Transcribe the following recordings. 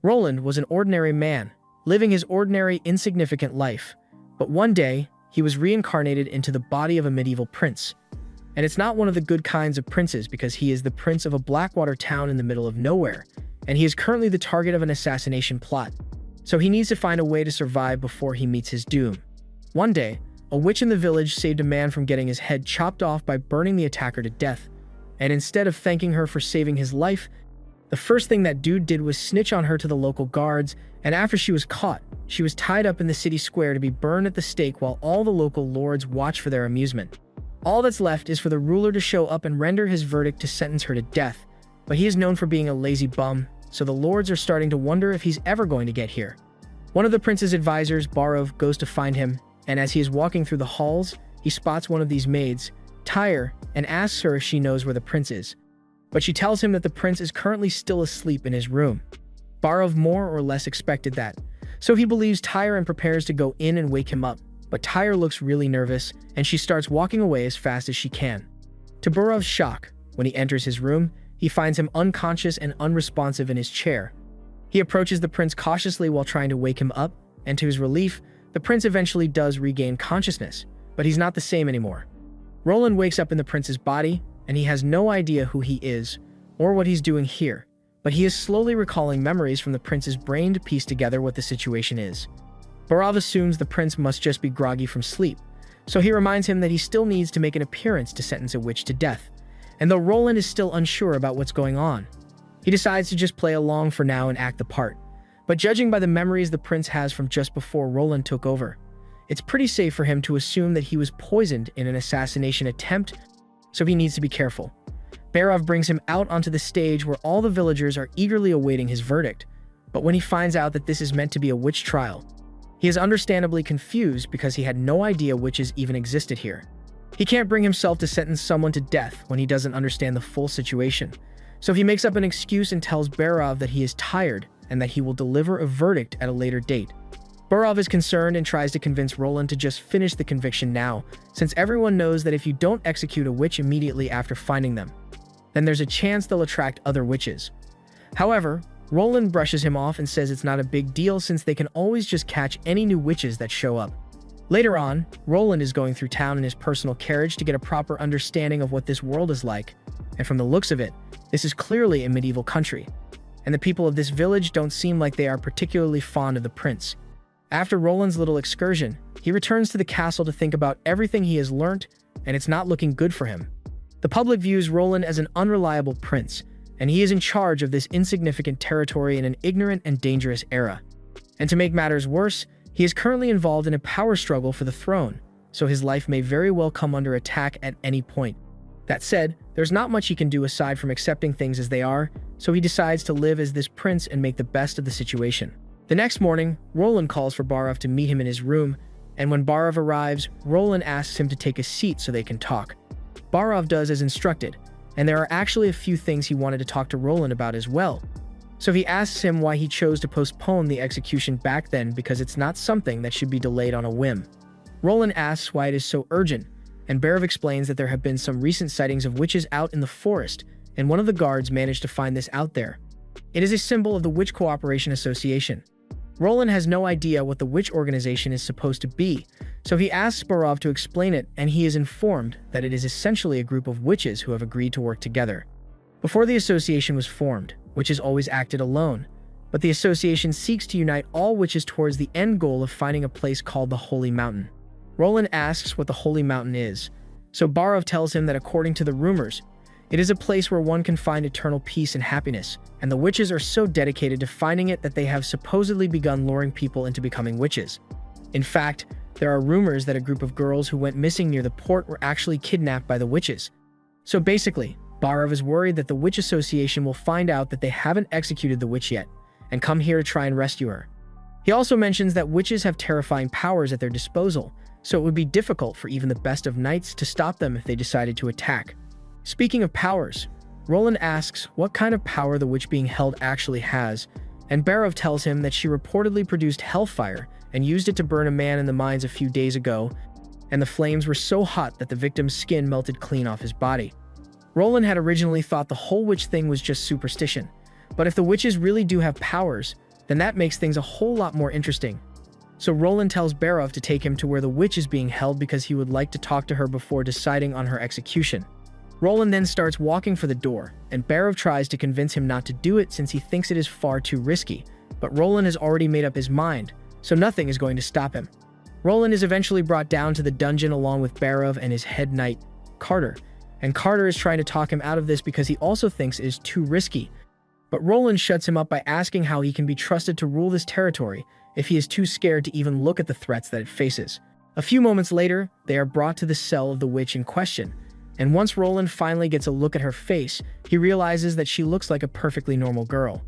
Roland was an ordinary man, living his ordinary, insignificant life. But one day, he was reincarnated into the body of a medieval prince. And it's not one of the good kinds of princes, because he is the prince of a Blackwater town in the middle of nowhere, and he is currently the target of an assassination plot. So he needs to find a way to survive before he meets his doom. One day, a witch in the village saved a man from getting his head chopped off by burning the attacker to death. And instead of thanking her for saving his life, the first thing that dude did was snitch on her to the local guards, and after she was caught, she was tied up in the city square to be burned at the stake while all the local lords watch for their amusement. All that's left is for the ruler to show up and render his verdict to sentence her to death, but he is known for being a lazy bum, so the lords are starting to wonder if he's ever going to get here. One of the prince's advisors, Barov, goes to find him, and as he is walking through the halls, he spots one of these maids, Tyre, and asks her if she knows where the prince is. But she tells him that the prince is currently still asleep in his room. Barov more or less expected that, so he believes Tyre and prepares to go in and wake him up. But Tyre looks really nervous, and she starts walking away as fast as she can. To Barov's shock, when he enters his room, he finds him unconscious and unresponsive in his chair. He approaches the prince cautiously while trying to wake him up, and to his relief, the prince eventually does regain consciousness, but he's not the same anymore. Roland wakes up in the prince's body, and he has no idea who he is or what he's doing here, but he is slowly recalling memories from the prince's brain to piece together what the situation is. Barov assumes the prince must just be groggy from sleep, so he reminds him that he still needs to make an appearance to sentence a witch to death, and though Roland is still unsure about what's going on, he decides to just play along for now and act the part. But judging by the memories the prince has from just before Roland took over, it's pretty safe for him to assume that he was poisoned in an assassination attempt, so he needs to be careful. Barov brings him out onto the stage where all the villagers are eagerly awaiting his verdict, but when he finds out that this is meant to be a witch trial, he is understandably confused because he had no idea witches even existed here. He can't bring himself to sentence someone to death when he doesn't understand the full situation, so he makes up an excuse and tells Barov that he is tired and that he will deliver a verdict at a later date. Barov is concerned and tries to convince Roland to just finish the conviction now, since everyone knows that if you don't execute a witch immediately after finding them, then there's a chance they'll attract other witches. However, Roland brushes him off and says it's not a big deal since they can always just catch any new witches that show up. Later on, Roland is going through town in his personal carriage to get a proper understanding of what this world is like, and from the looks of it, this is clearly a medieval country, and the people of this village don't seem like they are particularly fond of the prince. After Roland's little excursion, he returns to the castle to think about everything he has learnt, and it's not looking good for him. The public views Roland as an unreliable prince, and he is in charge of this insignificant territory in an ignorant and dangerous era. And to make matters worse, he is currently involved in a power struggle for the throne, so his life may very well come under attack at any point. That said, there's not much he can do aside from accepting things as they are, so he decides to live as this prince and make the best of the situation. The next morning, Roland calls for Barov to meet him in his room, and when Barov arrives, Roland asks him to take a seat so they can talk. Barov does as instructed, and there are actually a few things he wanted to talk to Roland about as well. So he asks him why he chose to postpone the execution back then because it's not something that should be delayed on a whim. Roland asks why it is so urgent, and Barov explains that there have been some recent sightings of witches out in the forest, and one of the guards managed to find this out there. It is a symbol of the Witch Cooperation Association. Roland has no idea what the witch organization is supposed to be, so he asks Barov to explain it, and he is informed that it is essentially a group of witches who have agreed to work together. Before the association was formed, witches always acted alone, but the association seeks to unite all witches towards the end goal of finding a place called the Holy Mountain. Roland asks what the Holy Mountain is, so Barov tells him that according to the rumors, it is a place where one can find eternal peace and happiness, and the witches are so dedicated to finding it that they have supposedly begun luring people into becoming witches. In fact, there are rumors that a group of girls who went missing near the port were actually kidnapped by the witches. So basically, Barov is worried that the Witch Association will find out that they haven't executed the witch yet, and come here to try and rescue her. He also mentions that witches have terrifying powers at their disposal, so it would be difficult for even the best of knights to stop them if they decided to attack. Speaking of powers, Roland asks what kind of power the witch being held actually has, and Barov tells him that she reportedly produced hellfire and used it to burn a man in the mines a few days ago, and the flames were so hot that the victim's skin melted clean off his body. Roland had originally thought the whole witch thing was just superstition, but if the witches really do have powers, then that makes things a whole lot more interesting. So Roland tells Barov to take him to where the witch is being held because he would like to talk to her before deciding on her execution. Roland then starts walking for the door, and Barov tries to convince him not to do it since he thinks it is far too risky, but Roland has already made up his mind, so nothing is going to stop him. Roland is eventually brought down to the dungeon along with Barov and his head knight, Carter, and Carter is trying to talk him out of this because he also thinks it is too risky. But Roland shuts him up by asking how he can be trusted to rule this territory if he is too scared to even look at the threats that it faces. A few moments later, they are brought to the cell of the witch in question, and once Roland finally gets a look at her face, he realizes that she looks like a perfectly normal girl.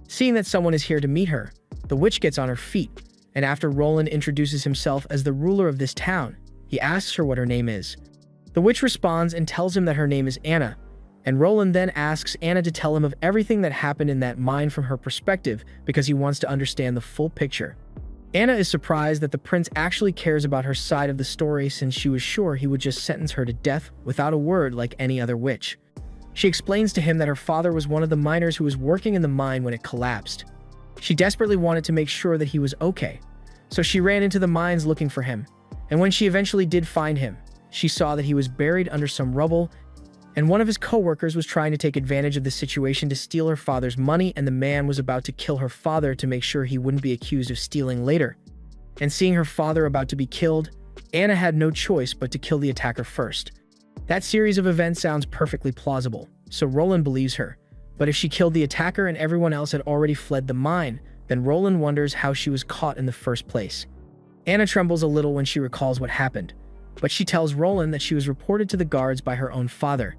Seeing that someone is here to meet her, the witch gets on her feet, and after Roland introduces himself as the ruler of this town, he asks her what her name is. The witch responds and tells him that her name is Anna, and Roland then asks Anna to tell him of everything that happened in that mine from her perspective because he wants to understand the full picture. Anna is surprised that the prince actually cares about her side of the story since she was sure he would just sentence her to death without a word like any other witch. She explains to him that her father was one of the miners who was working in the mine when it collapsed. She desperately wanted to make sure that he was okay, so she ran into the mines looking for him, and when she eventually did find him, she saw that he was buried under some rubble, and one of his co-workers was trying to take advantage of the situation to steal her father's money, and the man was about to kill her father to make sure he wouldn't be accused of stealing later. And seeing her father about to be killed, Anna had no choice but to kill the attacker first. That series of events sounds perfectly plausible, so Roland believes her. But if she killed the attacker and everyone else had already fled the mine, then Roland wonders how she was caught in the first place. Anna trembles a little when she recalls what happened, but she tells Roland that she was reported to the guards by her own father.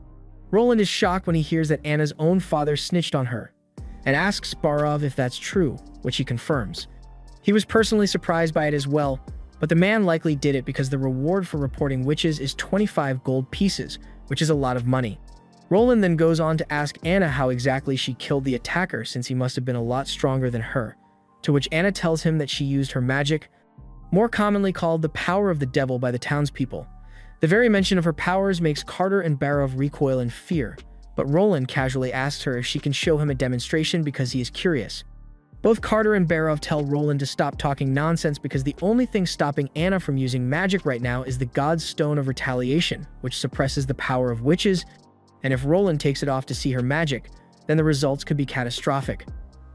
Roland is shocked when he hears that Anna's own father snitched on her, and asks Barov if that's true, which he confirms. He was personally surprised by it as well, but the man likely did it because the reward for reporting witches is 25 gold pieces, which is a lot of money. Roland then goes on to ask Anna how exactly she killed the attacker since he must have been a lot stronger than her, to which Anna tells him that she used her magic, more commonly called the power of the devil by the townspeople. The very mention of her powers makes Carter and Barov recoil in fear, but Roland casually asks her if she can show him a demonstration because he is curious. Both Carter and Barov tell Roland to stop talking nonsense because the only thing stopping Anna from using magic right now is the God's Stone of Retaliation, which suppresses the power of witches, and if Roland takes it off to see her magic, then the results could be catastrophic.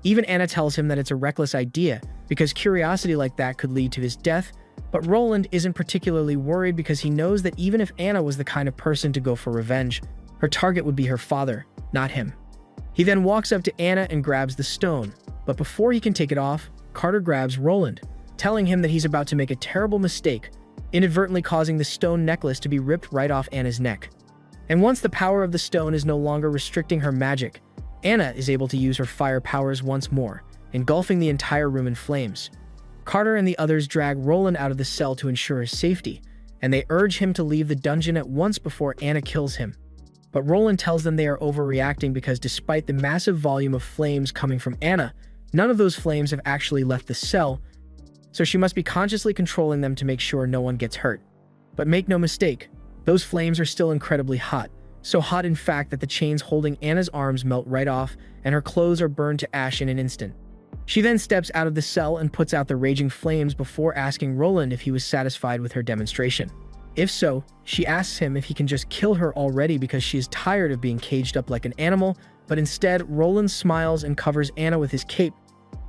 Even Anna tells him that it's a reckless idea because curiosity like that could lead to his death, but Roland isn't particularly worried because he knows that even if Anna was the kind of person to go for revenge, her target would be her father, not him. He then walks up to Anna and grabs the stone, but before he can take it off, Carter grabs Roland, telling him that he's about to make a terrible mistake, inadvertently causing the stone necklace to be ripped right off Anna's neck. And once the power of the stone is no longer restricting her magic, Anna is able to use her fire powers once more, engulfing the entire room in flames. Carter and the others drag Roland out of the cell to ensure his safety, and they urge him to leave the dungeon at once before Anna kills him. But Roland tells them they are overreacting because despite the massive volume of flames coming from Anna, none of those flames have actually left the cell, so she must be consciously controlling them to make sure no one gets hurt. But make no mistake, those flames are still incredibly hot, so hot in fact that the chains holding Anna's arms melt right off and her clothes are burned to ash in an instant. She then steps out of the cell and puts out the raging flames before asking Roland if he was satisfied with her demonstration. If so, she asks him if he can just kill her already because she is tired of being caged up like an animal, but instead Roland smiles and covers Anna with his cape,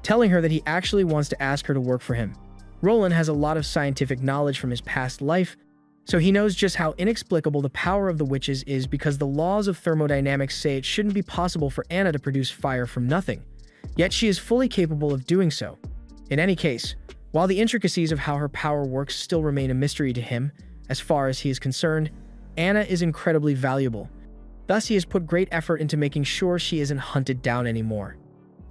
telling her that he actually wants to ask her to work for him. Roland has a lot of scientific knowledge from his past life, so he knows just how inexplicable the power of the witches is because the laws of thermodynamics say it shouldn't be possible for Anna to produce fire from nothing. Yet she is fully capable of doing so. In any case, while the intricacies of how her power works still remain a mystery to him, as far as he is concerned, Anna is incredibly valuable. Thus, he has put great effort into making sure she isn't hunted down anymore.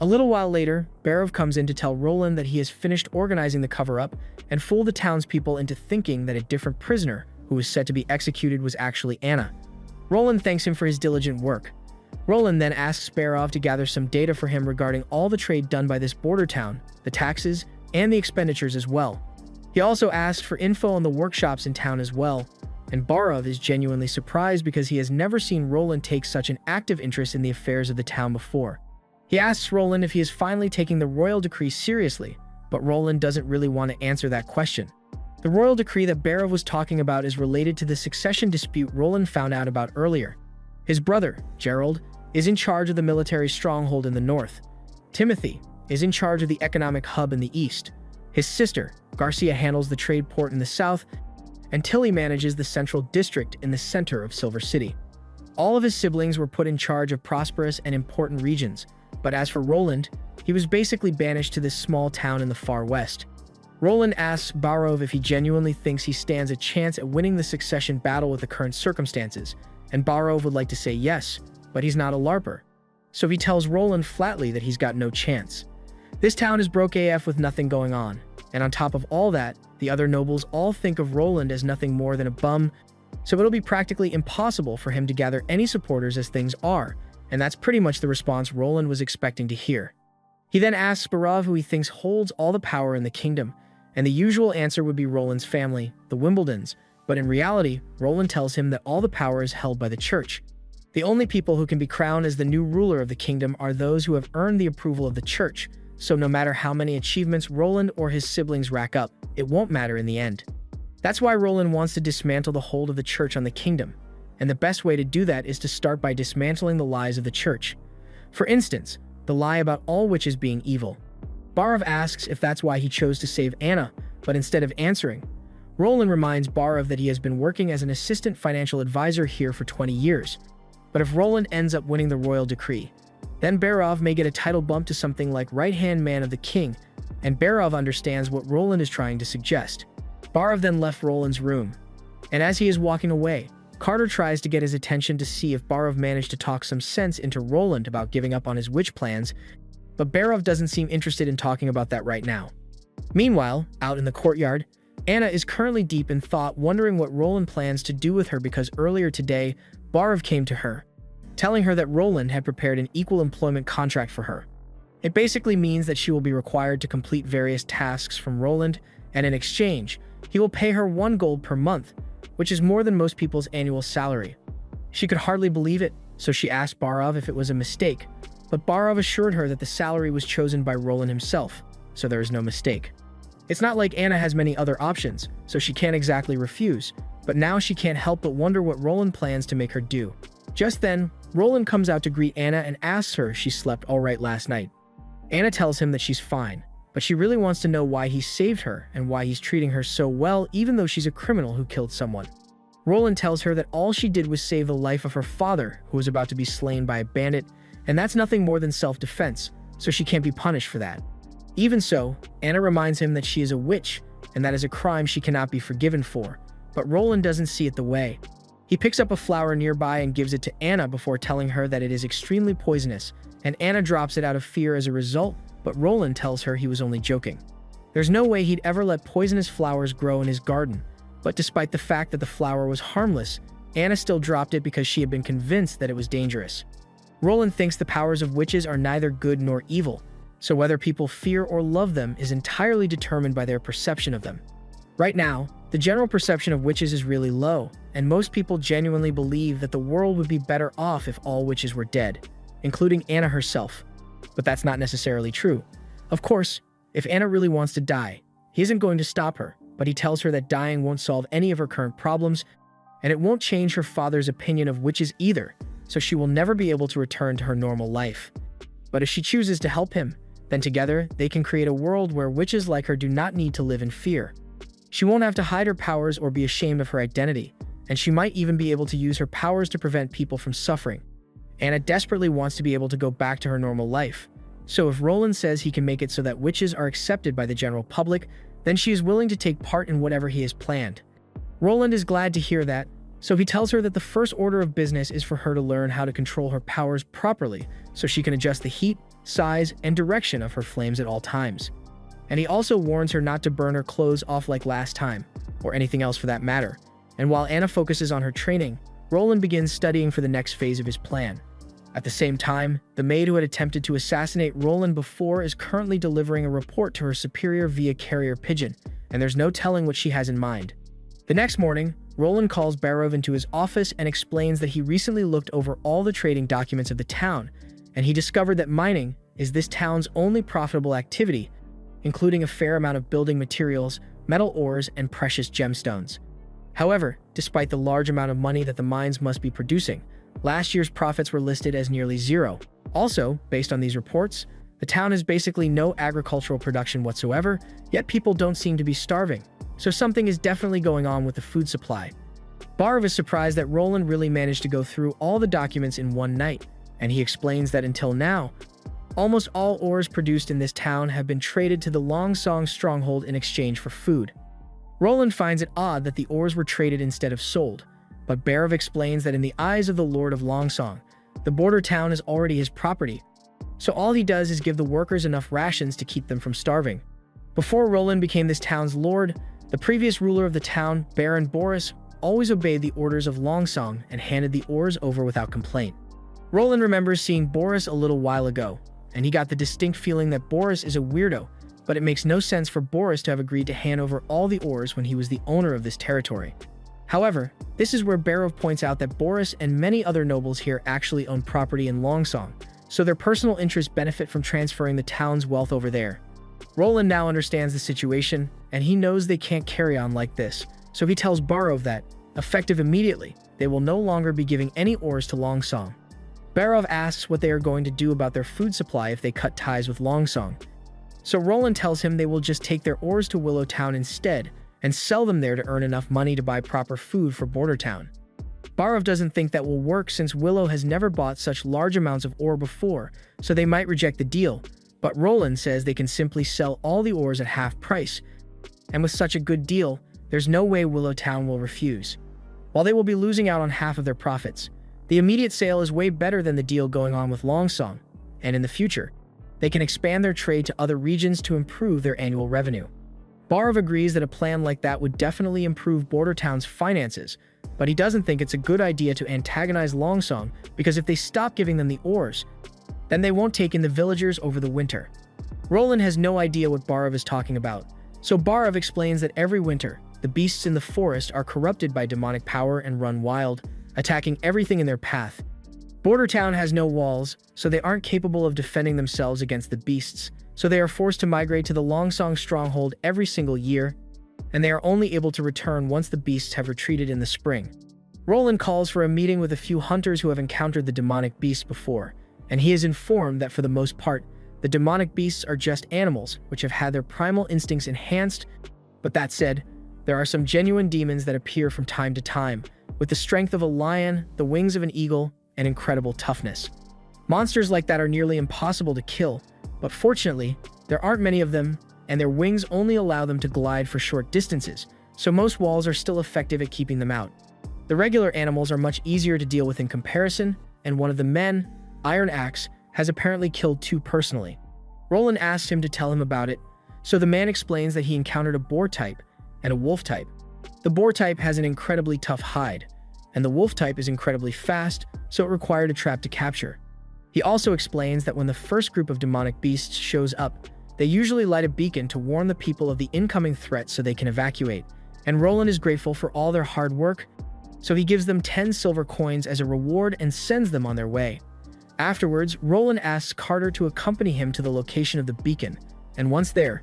A little while later, Barov comes in to tell Roland that he has finished organizing the cover-up and fool the townspeople into thinking that a different prisoner who was set to be executed was actually Anna. Roland thanks him for his diligent work. Roland then asks Barov to gather some data for him regarding all the trade done by this border town, the taxes, and the expenditures as well. He also asked for info on the workshops in town as well, and Barov is genuinely surprised because he has never seen Roland take such an active interest in the affairs of the town before. He asks Roland if he is finally taking the royal decree seriously, but Roland doesn't really want to answer that question. The royal decree that Barov was talking about is related to the succession dispute Roland found out about earlier. His brother, Gerald, is in charge of the military stronghold in the north. Timothy is in charge of the economic hub in the east. His sister, Garcia, handles the trade port in the south, and Tilly manages the central district in the center of Silver City. All of his siblings were put in charge of prosperous and important regions, but as for Roland, he was basically banished to this small town in the far west. Roland asks Barov if he genuinely thinks he stands a chance at winning the succession battle with the current circumstances, and Barov would like to say yes, but he's not a LARPer. So he tells Roland flatly that he's got no chance. This town is broke AF with nothing going on, and on top of all that, the other nobles all think of Roland as nothing more than a bum, so it'll be practically impossible for him to gather any supporters as things are, and that's pretty much the response Roland was expecting to hear. He then asks Barov who he thinks holds all the power in the kingdom, and the usual answer would be Roland's family, the Wimbledons, but in reality, Roland tells him that all the power is held by the church. The only people who can be crowned as the new ruler of the kingdom are those who have earned the approval of the church, so no matter how many achievements Roland or his siblings rack up, it won't matter in the end. That's why Roland wants to dismantle the hold of the church on the kingdom, and the best way to do that is to start by dismantling the lies of the church. For instance, the lie about all witches being evil. Barov asks if that's why he chose to save Anna, but instead of answering, Roland reminds Barov that he has been working as an assistant financial advisor here for 20 years. But if Roland ends up winning the royal decree, then Barov may get a title bump to something like right-hand man of the king, and Barov understands what Roland is trying to suggest. Barov then left Roland's room, and as he is walking away, Carter tries to get his attention to see if Barov managed to talk some sense into Roland about giving up on his witch plans, but Barov doesn't seem interested in talking about that right now. Meanwhile, out in the courtyard, Anna is currently deep in thought, wondering what Roland plans to do with her because earlier today, Barov came to her, telling her that Roland had prepared an equal employment contract for her. It basically means that she will be required to complete various tasks from Roland, and in exchange, he will pay her 1 gold per month, which is more than most people's annual salary. She could hardly believe it, so she asked Barov if it was a mistake, but Barov assured her that the salary was chosen by Roland himself, so there is no mistake. It's not like Anna has many other options, so she can't exactly refuse, but now she can't help but wonder what Roland plans to make her do. Just then, Roland comes out to greet Anna and asks her if she slept all right last night. Anna tells him that she's fine, but she really wants to know why he saved her and why he's treating her so well even though she's a criminal who killed someone. Roland tells her that all she did was save the life of her father, who was about to be slain by a bandit, and that's nothing more than self-defense, so she can't be punished for that. Even so, Anna reminds him that she is a witch, and that is a crime she cannot be forgiven for, but Roland doesn't see it the way. He picks up a flower nearby and gives it to Anna before telling her that it is extremely poisonous, and Anna drops it out of fear as a result, but Roland tells her he was only joking. There's no way he'd ever let poisonous flowers grow in his garden, but despite the fact that the flower was harmless, Anna still dropped it because she had been convinced that it was dangerous. Roland thinks the powers of witches are neither good nor evil, so whether people fear or love them is entirely determined by their perception of them. Right now, the general perception of witches is really low, and most people genuinely believe that the world would be better off if all witches were dead, including Anna herself. But that's not necessarily true. Of course, if Anna really wants to die, he isn't going to stop her, but he tells her that dying won't solve any of her current problems, and it won't change her father's opinion of witches either, so she will never be able to return to her normal life. But if she chooses to help him, then together they can create a world where witches like her do not need to live in fear. She won't have to hide her powers or be ashamed of her identity, and she might even be able to use her powers to prevent people from suffering. Anna desperately wants to be able to go back to her normal life, so if Roland says he can make it so that witches are accepted by the general public, then she is willing to take part in whatever he has planned. Roland is glad to hear that, so he tells her that the first order of business is for her to learn how to control her powers properly so she can adjust the heat, size, and direction of her flames at all times. And he also warns her not to burn her clothes off like last time, or anything else for that matter. And while Anna focuses on her training, Roland begins studying for the next phase of his plan. At the same time, the maid who had attempted to assassinate Roland before is currently delivering a report to her superior via carrier pigeon, and there's no telling what she has in mind. The next morning, Roland calls Barov into his office and explains that he recently looked over all the trading documents of the town, and he discovered that mining is this town's only profitable activity, including a fair amount of building materials, metal ores, and precious gemstones. However, despite the large amount of money that the mines must be producing, last year's profits were listed as nearly zero. Also, based on these reports, the town has basically no agricultural production whatsoever, yet people don't seem to be starving. So something is definitely going on with the food supply. Barov is surprised that Roland really managed to go through all the documents in one night, and he explains that until now, almost all ores produced in this town have been traded to the Longsong stronghold in exchange for food. Roland finds it odd that the ores were traded instead of sold, but Barov explains that in the eyes of the Lord of Longsong, the border town is already his property, so all he does is give the workers enough rations to keep them from starving. Before Roland became this town's lord, the previous ruler of the town, Baron Boris, always obeyed the orders of Longsong and handed the ores over without complaint. Roland remembers seeing Boris a little while ago, and he got the distinct feeling that Boris is a weirdo, but it makes no sense for Boris to have agreed to hand over all the ores when he was the owner of this territory. However, this is where Barov points out that Boris and many other nobles here actually own property in Longsong, so their personal interests benefit from transferring the town's wealth over there. Roland now understands the situation, and he knows they can't carry on like this, so he tells Barov that, effective immediately, they will no longer be giving any ores to Longsong. Barov asks what they are going to do about their food supply if they cut ties with Longsong. So Roland tells him they will just take their ores to Willow Town instead and sell them there to earn enough money to buy proper food for Border Town. Barov doesn't think that will work since Willow has never bought such large amounts of ore before, so they might reject the deal, but Roland says they can simply sell all the ores at half price, and with such a good deal, there's no way Willow Town will refuse. While they will be losing out on half of their profits, the immediate sale is way better than the deal going on with Longsong, and in the future, they can expand their trade to other regions to improve their annual revenue. Barov agrees that a plan like that would definitely improve Border Town's finances, but he doesn't think it's a good idea to antagonize Longsong because if they stop giving them the ores, then they won't take in the villagers over the winter. Roland has no idea what Barov is talking about, so Barov explains that every winter, the beasts in the forest are corrupted by demonic power and run wild, attacking everything in their path. Border Town has no walls, so they aren't capable of defending themselves against the beasts, so they are forced to migrate to the Longsong stronghold every single year, and they are only able to return once the beasts have retreated in the spring. Roland calls for a meeting with a few hunters who have encountered the demonic beasts before, and he is informed that for the most part, the demonic beasts are just animals which have had their primal instincts enhanced, but that said, there are some genuine demons that appear from time to time, with the strength of a lion, the wings of an eagle, and incredible toughness. Monsters like that are nearly impossible to kill, but fortunately, there aren't many of them, and their wings only allow them to glide for short distances, so most walls are still effective at keeping them out. The regular animals are much easier to deal with in comparison, and one of the men, Iron Axe, has apparently killed two personally. Roland asks him to tell him about it, so the man explains that he encountered a boar type and a wolf type. The boar type has an incredibly tough hide, and the wolf type is incredibly fast, so it required a trap to capture. He also explains that when the first group of demonic beasts shows up, they usually light a beacon to warn the people of the incoming threat so they can evacuate, and Roland is grateful for all their hard work, so he gives them 10 silver coins as a reward and sends them on their way. Afterwards, Roland asks Carter to accompany him to the location of the beacon, and once there,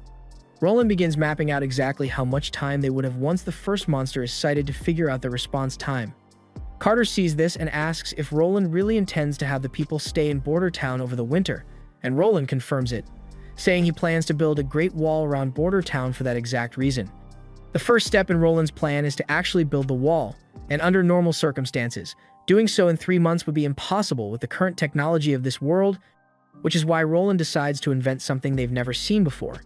Roland begins mapping out exactly how much time they would have once the first monster is sighted to figure out the response time. Carter sees this and asks if Roland really intends to have the people stay in Border Town over the winter, and Roland confirms it, saying he plans to build a great wall around Border Town for that exact reason. The first step in Roland's plan is to actually build the wall, and under normal circumstances, doing so in 3 months would be impossible with the current technology of this world, which is why Roland decides to invent something they've never seen before.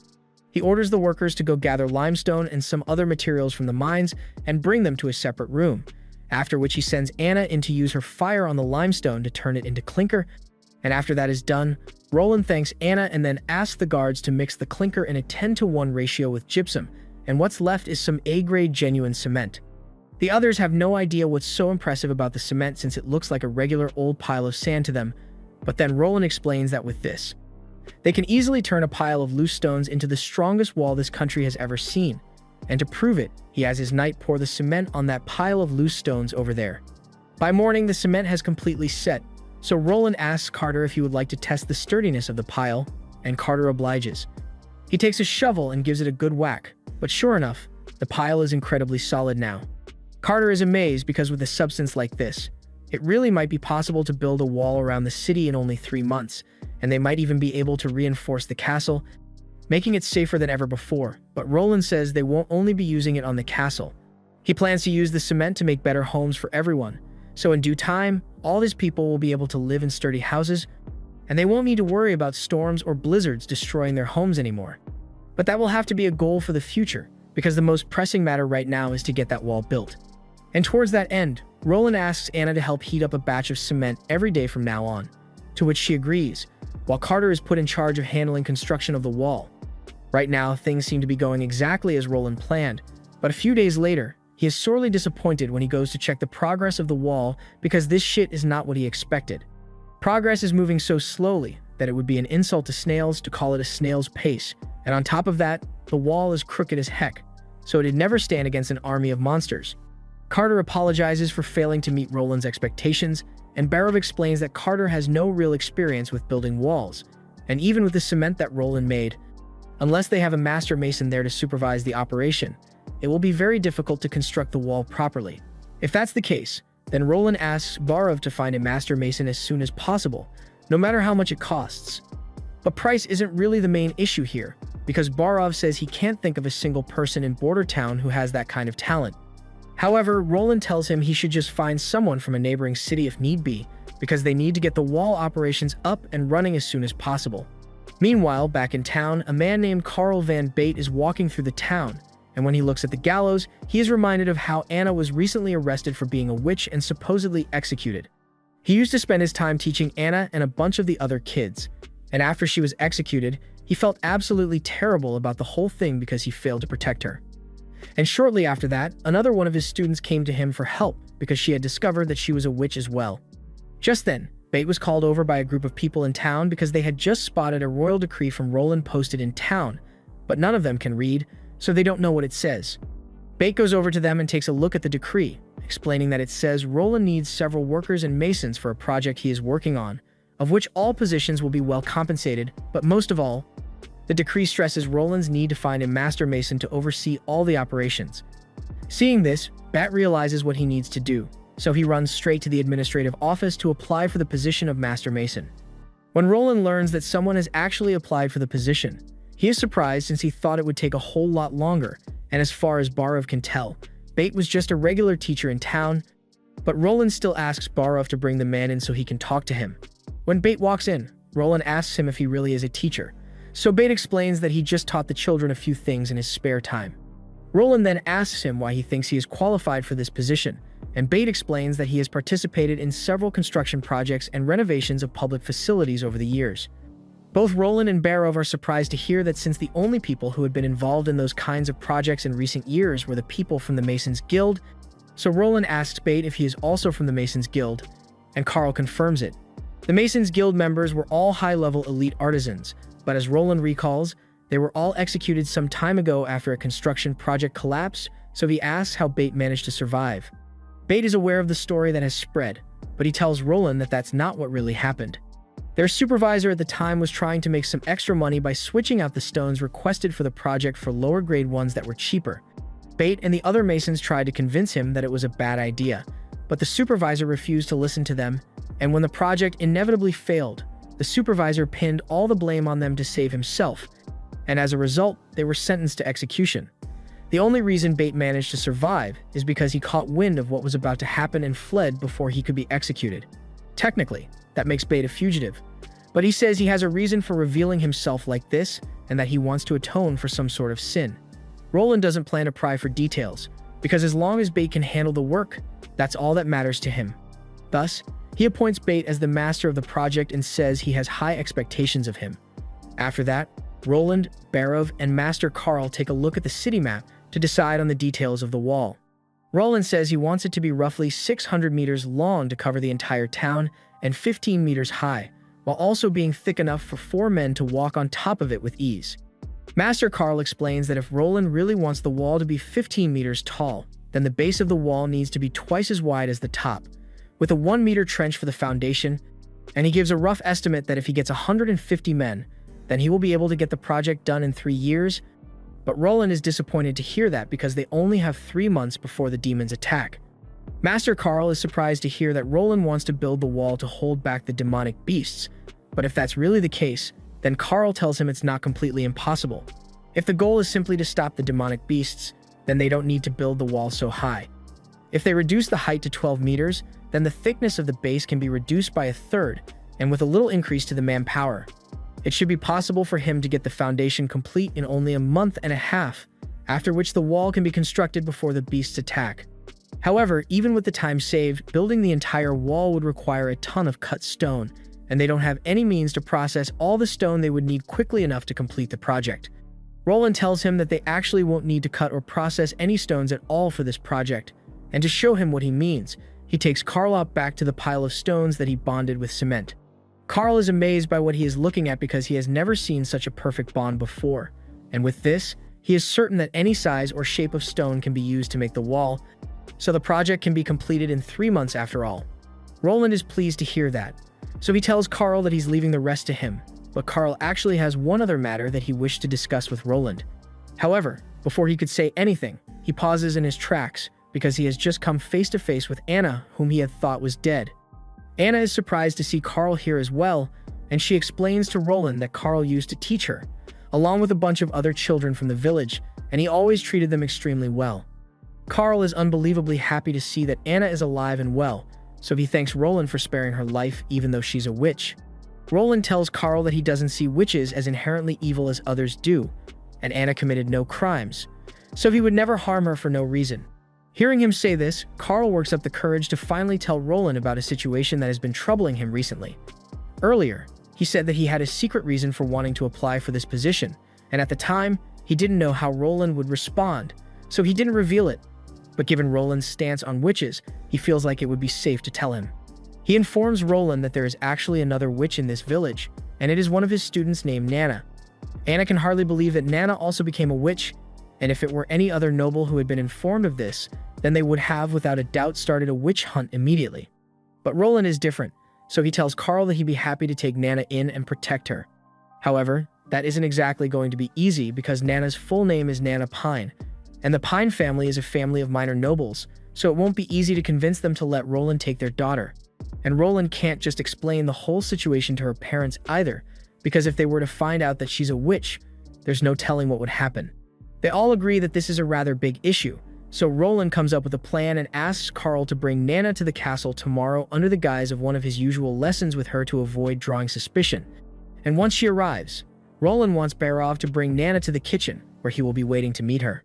He orders the workers to go gather limestone and some other materials from the mines and bring them to a separate room, after which he sends Anna in to use her fire on the limestone to turn it into clinker, and after that is done, Roland thanks Anna and then asks the guards to mix the clinker in a 10-to-1 ratio with gypsum, and what's left is some A-grade genuine cement. The others have no idea what's so impressive about the cement since it looks like a regular old pile of sand to them, but then Roland explains that with this, they can easily turn a pile of loose stones into the strongest wall this country has ever seen, and to prove it, he has his knight pour the cement on that pile of loose stones over there. By morning, the cement has completely set, So Roland asks Carter if he would like to test the sturdiness of the pile, and Carter obliges. He takes a shovel and gives it a good whack, but sure enough, the pile is incredibly solid now. Carter is amazed because with a substance like this, it really might be possible to build a wall around the city in only 3 months, and they might even be able to reinforce the castle, making it safer than ever before. But Roland says they won't only be using it on the castle. He plans to use the cement to make better homes for everyone. So in due time, all these people will be able to live in sturdy houses, and they won't need to worry about storms or blizzards destroying their homes anymore. But that will have to be a goal for the future, because the most pressing matter right now is to get that wall built. And towards that end, Roland asks Anna to help heat up a batch of cement every day from now on, to which she agrees, while Carter is put in charge of handling construction of the wall. Right now, things seem to be going exactly as Roland planned, but a few days later, he is sorely disappointed when he goes to check the progress of the wall because this shit is not what he expected. Progress is moving so slowly that it would be an insult to snails to call it a snail's pace, and on top of that, the wall is crooked as heck, so it'd never stand against an army of monsters. Carter apologizes for failing to meet Roland's expectations, and Barov explains that Carter has no real experience with building walls, and even with the cement that Roland made, unless they have a master mason there to supervise the operation, it will be very difficult to construct the wall properly. If that's the case, then Roland asks Barov to find a master mason as soon as possible, no matter how much it costs. But price isn't really the main issue here, because Barov says he can't think of a single person in Border Town who has that kind of talent. However, Roland tells him he should just find someone from a neighboring city if need be, because they need to get the wall operations up and running as soon as possible. Meanwhile, back in town, a man named Carl Van Bate is walking through the town, and when he looks at the gallows, he is reminded of how Anna was recently arrested for being a witch and supposedly executed. He used to spend his time teaching Anna and a bunch of the other kids, and after she was executed, he felt absolutely terrible about the whole thing because he failed to protect her. And shortly after that, another one of his students came to him for help because she had discovered that she was a witch as well. Just then, Bate was called over by a group of people in town because they had just spotted a royal decree from Roland posted in town, but none of them can read, so they don't know what it says. Bate goes over to them and takes a look at the decree, explaining that it says Roland needs several workers and masons for a project he is working on, of which all positions will be well compensated, but most of all, the decree stresses Roland's need to find a master mason to oversee all the operations. Seeing this, Bat realizes what he needs to do, so he runs straight to the administrative office to apply for the position of master mason. When Roland learns that someone has actually applied for the position, he is surprised since he thought it would take a whole lot longer, and as far as Barov can tell, Bate was just a regular teacher in town, but Roland still asks Barov to bring the man in so he can talk to him. When Bate walks in, Roland asks him if he really is a teacher, so Bate explains that he just taught the children a few things in his spare time. Roland then asks him why he thinks he is qualified for this position, and Bate explains that he has participated in several construction projects and renovations of public facilities over the years. Both Roland and Barov are surprised to hear that since the only people who had been involved in those kinds of projects in recent years were the people from the Masons Guild, so Roland asks Bate if he is also from the Masons Guild, and Carl confirms it. The Masons Guild members were all high-level elite artisans, but as Roland recalls, they were all executed some time ago after a construction project collapsed, so he asks how Bate managed to survive. Bate is aware of the story that has spread, but he tells Roland that that's not what really happened. Their supervisor at the time was trying to make some extra money by switching out the stones requested for the project for lower-grade ones that were cheaper. Bate and the other Masons tried to convince him that it was a bad idea, but the supervisor refused to listen to them, and when the project inevitably failed, the supervisor pinned all the blame on them to save himself, and as a result, they were sentenced to execution. The only reason Bate managed to survive is because he caught wind of what was about to happen and fled before he could be executed. Technically, that makes Bate a fugitive, but he says he has a reason for revealing himself like this and that he wants to atone for some sort of sin. Roland doesn't plan to pry for details, because as long as Bate can handle the work, that's all that matters to him. Thus, he appoints Bate as the master of the project and says he has high expectations of him. After that, Roland, Barov, and Master Carl take a look at the city map to decide on the details of the wall. Roland says he wants it to be roughly 600 meters long to cover the entire town and 15 meters high, while also being thick enough for 4 men to walk on top of it with ease. Master Carl explains that if Roland really wants the wall to be 15 meters tall, then the base of the wall needs to be twice as wide as the top, with a 1-meter trench for the foundation and he gives a rough estimate that if he gets 150 men, then he will be able to get the project done in 3 years. But Roland is disappointed to hear that because they only have 3 months before the demons attack. Master Carl is surprised to hear that Roland wants to build the wall to hold back the demonic beasts, but if that's really the case, then Carl tells him it's not completely impossible. If the goal is simply to stop the demonic beasts, then they don't need to build the wall so high. If they reduce the height to 12 meters, then the thickness of the base can be reduced by 1/3, and with a little increase to the manpower, it should be possible for him to get the foundation complete in only a month and a half, after which the wall can be constructed before the beasts attack. However, even with the time saved, building the entire wall would require a ton of cut stone, and they don't have any means to process all the stone they would need quickly enough to complete the project. Roland tells him that they actually won't need to cut or process any stones at all for this project, and to show him what he means, he takes Carl up back to the pile of stones that he bonded with cement. Carl is amazed by what he is looking at because he has never seen such a perfect bond before, and with this, he is certain that any size or shape of stone can be used to make the wall, so the project can be completed in 3 months after all. Roland is pleased to hear that, so he tells Carl that he's leaving the rest to him, but Carl actually has one other matter that he wished to discuss with Roland. However, before he could say anything, he pauses in his tracks because he has just come face to face with Anna, whom he had thought was dead. Anna is surprised to see Carl here as well, and she explains to Roland that Carl used to teach her, along with a bunch of other children from the village, and he always treated them extremely well. Carl is unbelievably happy to see that Anna is alive and well, so he thanks Roland for sparing her life even though she's a witch. Roland tells Carl that he doesn't see witches as inherently evil as others do, and Anna committed no crimes, so he would never harm her for no reason. Hearing him say this, Carl works up the courage to finally tell Roland about a situation that has been troubling him recently. Earlier, he said that he had a secret reason for wanting to apply for this position, and at the time, he didn't know how Roland would respond, so he didn't reveal it. But given Roland's stance on witches, he feels like it would be safe to tell him. He informs Roland that there is actually another witch in this village, and it is one of his students named Nana. Anna can hardly believe that Nana also became a witch, and if it were any other noble who had been informed of this, then they would have without a doubt started a witch hunt immediately. But Roland is different, so he tells Carl that he'd be happy to take Nana in and protect her. However, that isn't exactly going to be easy because Nana's full name is Nana Pine, and the Pine family is a family of minor nobles, so it won't be easy to convince them to let Roland take their daughter. And Roland can't just explain the whole situation to her parents either, because if they were to find out that she's a witch, there's no telling what would happen. They all agree that this is a rather big issue, so Roland comes up with a plan and asks Carl to bring Nana to the castle tomorrow under the guise of one of his usual lessons with her to avoid drawing suspicion. And once she arrives, Roland wants Barov to bring Nana to the kitchen, where he will be waiting to meet her.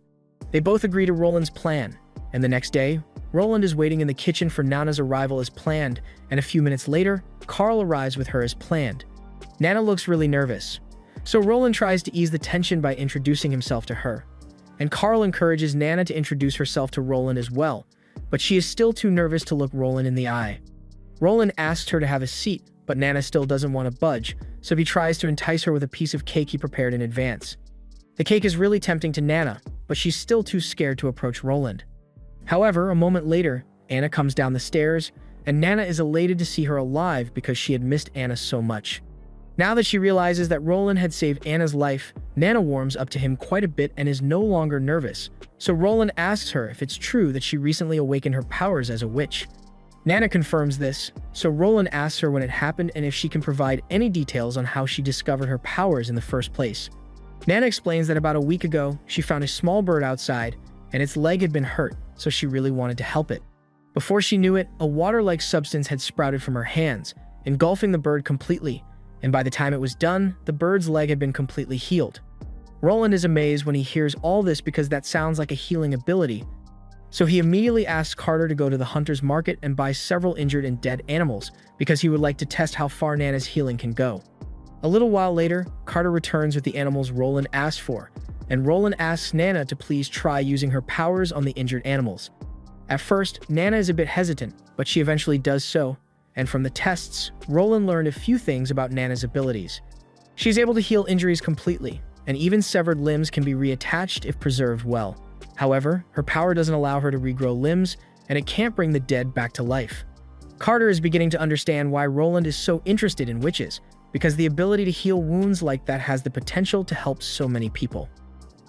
They both agree to Roland's plan, and the next day, Roland is waiting in the kitchen for Nana's arrival as planned, and a few minutes later, Carl arrives with her as planned. Nana looks really nervous, so Roland tries to ease the tension by introducing himself to her. And Carl encourages Nana to introduce herself to Roland as well, but she is still too nervous to look Roland in the eye. Roland asks her to have a seat, but Nana still doesn't want to budge, so he tries to entice her with a piece of cake he prepared in advance. The cake is really tempting to Nana, but she's still too scared to approach Roland. However, a moment later, Anna comes down the stairs, and Nana is elated to see her alive because she had missed Anna so much. Now that she realizes that Roland had saved Anna's life, Nana warms up to him quite a bit and is no longer nervous, so Roland asks her if it's true that she recently awakened her powers as a witch. Nana confirms this, so Roland asks her when it happened and if she can provide any details on how she discovered her powers in the first place. Nana explains that about a week ago, she found a small bird outside, and its leg had been hurt, so she really wanted to help it. Before she knew it, a water-like substance had sprouted from her hands, engulfing the bird completely, and by the time it was done, the bird's leg had been completely healed. Roland is amazed when he hears all this because that sounds like a healing ability, so he immediately asks Carter to go to the hunter's market and buy several injured and dead animals because he would like to test how far Nana's healing can go. A little while later, Carter returns with the animals Roland asked for, and Roland asks Nana to please try using her powers on the injured animals. At first, Nana is a bit hesitant, but she eventually does so, and from the tests, Roland learned a few things about Nana's abilities. She's able to heal injuries completely, and even severed limbs can be reattached if preserved well. However, her power doesn't allow her to regrow limbs, and it can't bring the dead back to life. Carter is beginning to understand why Roland is so interested in witches, because the ability to heal wounds like that has the potential to help so many people.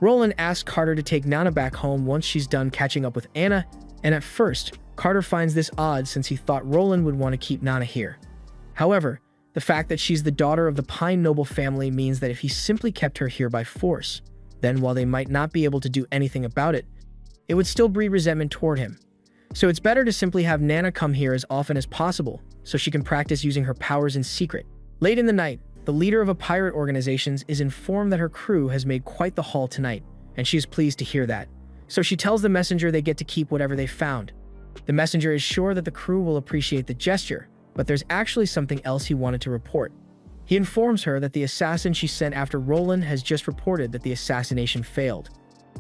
Roland asks Carter to take Nana back home once she's done catching up with Anna, and at first, Carter finds this odd since he thought Roland would want to keep Nana here. However, the fact that she's the daughter of the Pine noble family means that if he simply kept her here by force, then while they might not be able to do anything about it, it would still breed resentment toward him. So it's better to simply have Nana come here as often as possible so she can practice using her powers in secret. Late in the night, the leader of a pirate organization is informed that her crew has made quite the haul tonight, and she is pleased to hear that. So she tells the messenger they get to keep whatever they found. The messenger is sure that the crew will appreciate the gesture, but there's actually something else he wanted to report. He informs her that the assassin she sent after Roland has just reported that the assassination failed.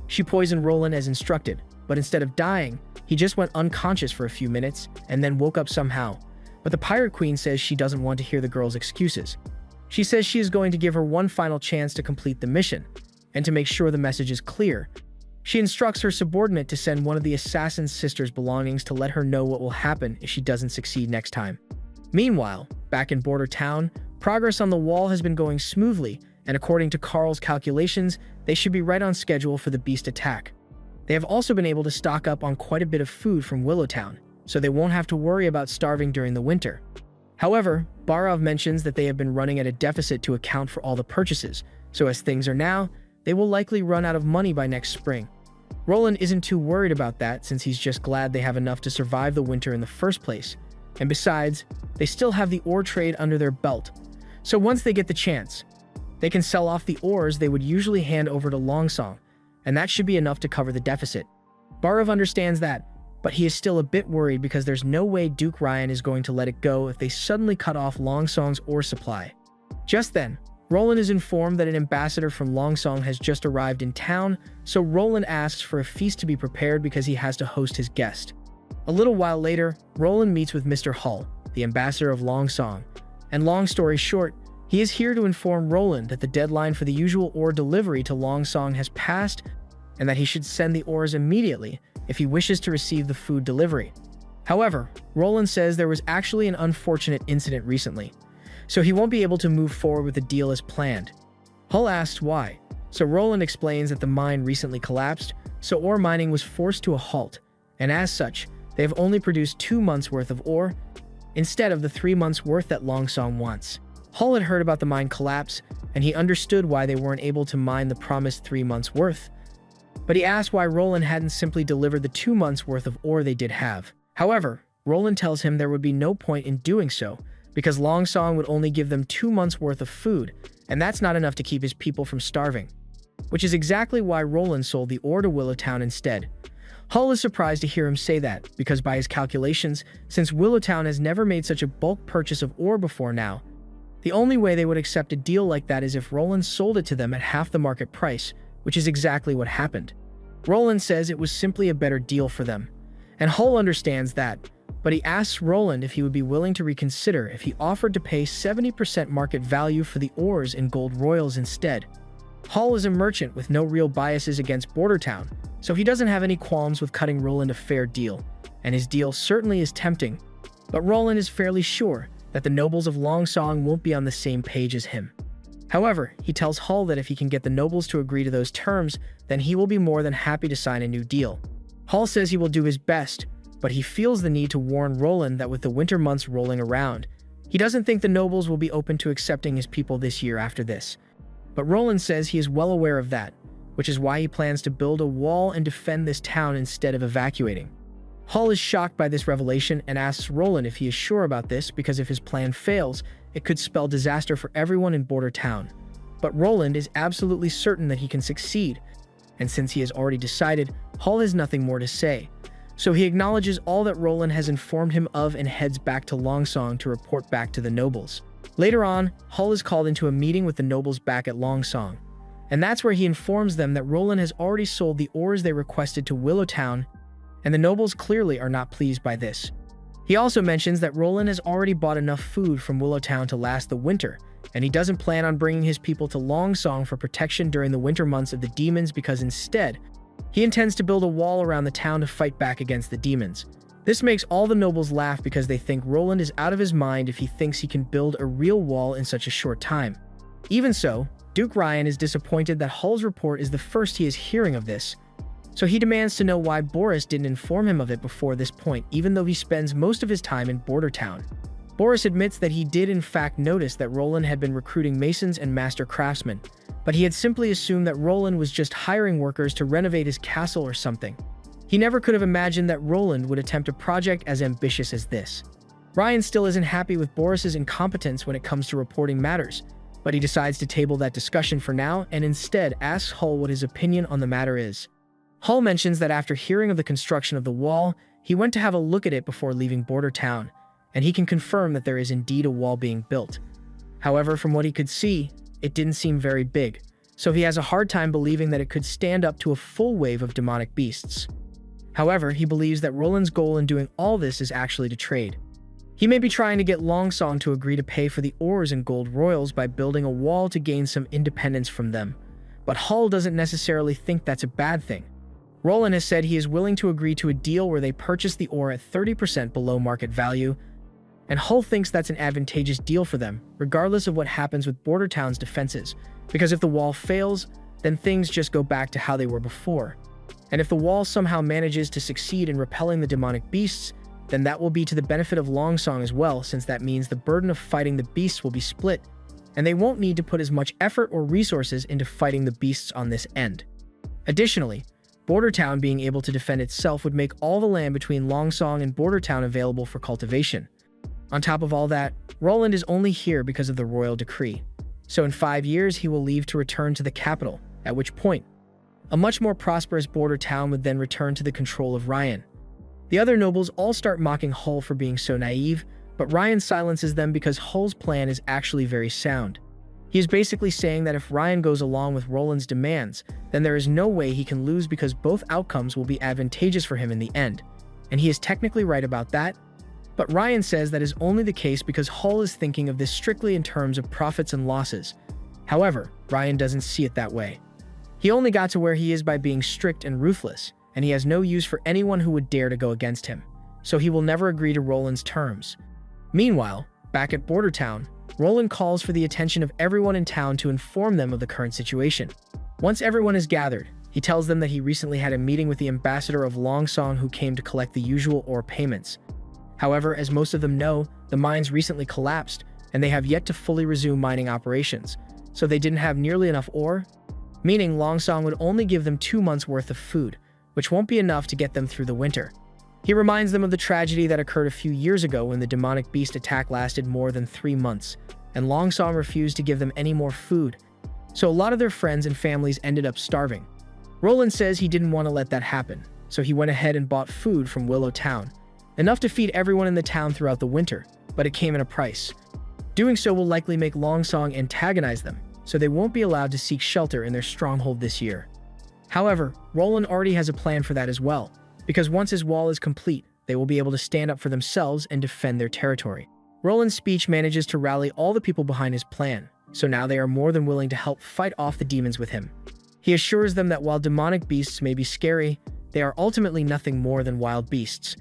She poisoned Roland as instructed, but instead of dying, he just went unconscious for a few minutes and then woke up somehow. But the Pirate Queen says she doesn't want to hear the girl's excuses. She says she is going to give her one final chance to complete the mission, and to make sure the message is clear, she instructs her subordinate to send one of the assassin's sister's belongings to let her know what will happen if she doesn't succeed next time. Meanwhile, back in Border Town, progress on the wall has been going smoothly, and according to Carl's calculations, they should be right on schedule for the beast attack. They have also been able to stock up on quite a bit of food from Willowtown, so they won't have to worry about starving during the winter. However, Barov mentions that they have been running at a deficit to account for all the purchases, so as things are now, they will likely run out of money by next spring. Roland isn't too worried about that since he's just glad they have enough to survive the winter in the first place, and besides, they still have the ore trade under their belt, so once they get the chance, they can sell off the ores they would usually hand over to Longsong, and that should be enough to cover the deficit. Barov understands that, but he is still a bit worried because there's no way Duke Ryan is going to let it go if they suddenly cut off Longsong's ore supply. Just then, Roland is informed that an ambassador from Longsong has just arrived in town, so Roland asks for a feast to be prepared because he has to host his guest. A little while later, Roland meets with Mr. Hull, the ambassador of Longsong, and long story short, he is here to inform Roland that the deadline for the usual ore delivery to Longsong has passed and that he should send the ores immediately if he wishes to receive the food delivery. However, Roland says there was actually an unfortunate incident recently, so he won't be able to move forward with the deal as planned. Hull asks why, so Roland explains that the mine recently collapsed, so ore mining was forced to a halt, and as such, they have only produced 2 months' worth of ore, instead of the 3 months' worth that Longsong wants. Hull had heard about the mine collapse, and he understood why they weren't able to mine the promised 3 months' worth, but he asked why Roland hadn't simply delivered the 2 months' worth of ore they did have. However, Roland tells him there would be no point in doing so, because Longsong would only give them 2 months' worth of food, and that's not enough to keep his people from starving. Which is exactly why Roland sold the ore to Willowtown instead. Hull is surprised to hear him say that, because by his calculations, since Willowtown has never made such a bulk purchase of ore before now, the only way they would accept a deal like that is if Roland sold it to them at half the market price, which is exactly what happened. Roland says it was simply a better deal for them, and Hull understands that, but he asks Roland if he would be willing to reconsider if he offered to pay 70% market value for the ores in gold royals instead. Hull is a merchant with no real biases against Bordertown, so he doesn't have any qualms with cutting Roland a fair deal, and his deal certainly is tempting, but Roland is fairly sure that the nobles of Longsong won't be on the same page as him. However, he tells Hull that if he can get the nobles to agree to those terms, then he will be more than happy to sign a new deal. Hull says he will do his best, but he feels the need to warn Roland that with the winter months rolling around, he doesn't think the nobles will be open to accepting his people this year after this. But Roland says he is well aware of that, which is why he plans to build a wall and defend this town instead of evacuating. Hull is shocked by this revelation and asks Roland if he is sure about this because if his plan fails, it could spell disaster for everyone in Border Town. But Roland is absolutely certain that he can succeed, and since he has already decided, Hull has nothing more to say. So he acknowledges all that Roland has informed him of and heads back to Longsong to report back to the nobles. Later on, Hull is called into a meeting with the nobles back at Longsong, and that's where he informs them that Roland has already sold the ores they requested to Willowtown, and the nobles clearly are not pleased by this. He also mentions that Roland has already bought enough food from Willowtown to last the winter, and he doesn't plan on bringing his people to Longsong for protection during the winter months of the demons because instead, he intends to build a wall around the town to fight back against the demons. This makes all the nobles laugh because they think Roland is out of his mind if he thinks he can build a real wall in such a short time. Even so, Duke Ryan is disappointed that Hull's report is the first he is hearing of this, so he demands to know why Boris didn't inform him of it before this point, even though he spends most of his time in Border Town. Boris admits that he did in fact notice that Roland had been recruiting masons and master craftsmen, but he had simply assumed that Roland was just hiring workers to renovate his castle or something. He never could have imagined that Roland would attempt a project as ambitious as this. Ryan still isn't happy with Boris's incompetence when it comes to reporting matters, but he decides to table that discussion for now and instead asks Hull what his opinion on the matter is. Hull mentions that after hearing of the construction of the wall, he went to have a look at it before leaving Border Town, and he can confirm that there is indeed a wall being built. However, from what he could see, it didn't seem very big, so he has a hard time believing that it could stand up to a full wave of demonic beasts. However, he believes that Roland's goal in doing all this is actually to trade. He may be trying to get Longsong to agree to pay for the ores and gold royals by building a wall to gain some independence from them, but Hull doesn't necessarily think that's a bad thing. Roland has said he is willing to agree to a deal where they purchase the ore at 30% below market value, and Hull thinks that's an advantageous deal for them, regardless of what happens with Border Town's defenses, because if the wall fails, then things just go back to how they were before. And if the wall somehow manages to succeed in repelling the demonic beasts, then that will be to the benefit of Longsong as well, since that means the burden of fighting the beasts will be split, and they won't need to put as much effort or resources into fighting the beasts on this end. Additionally, Border Town being able to defend itself would make all the land between Longsong and Border Town available for cultivation. On top of all that, Roland is only here because of the royal decree, so in 5 years he will leave to return to the capital, at which point, a much more prosperous Border Town would then return to the control of Ryan. The other nobles all start mocking Hull for being so naive, but Ryan silences them because Hull's plan is actually very sound. He is basically saying that if Ryan goes along with Roland's demands, then there is no way he can lose because both outcomes will be advantageous for him in the end. And he is technically right about that, but Ryan says that is only the case because Hull is thinking of this strictly in terms of profits and losses. However, Ryan doesn't see it that way. He only got to where he is by being strict and ruthless, and he has no use for anyone who would dare to go against him, so he will never agree to Roland's terms. Meanwhile, back at Border Town, Roland calls for the attention of everyone in town to inform them of the current situation. Once everyone is gathered, he tells them that he recently had a meeting with the ambassador of Longsong who came to collect the usual ore payments. However, as most of them know, the mines recently collapsed, and they have yet to fully resume mining operations, so they didn't have nearly enough ore, meaning Longsong would only give them 2 months' worth of food, which won't be enough to get them through the winter. He reminds them of the tragedy that occurred a few years ago when the demonic beast attack lasted more than 3 months, and Longsong refused to give them any more food, so a lot of their friends and families ended up starving. Roland says he didn't want to let that happen, so he went ahead and bought food from Willow Town, enough to feed everyone in the town throughout the winter, but it came at a price. Doing so will likely make Longsong antagonize them, so they won't be allowed to seek shelter in their stronghold this year. However, Roland already has a plan for that as well, because once his wall is complete, they will be able to stand up for themselves and defend their territory. Roland's speech manages to rally all the people behind his plan, so now they are more than willing to help fight off the demons with him. He assures them that while demonic beasts may be scary, they are ultimately nothing more than wild beasts.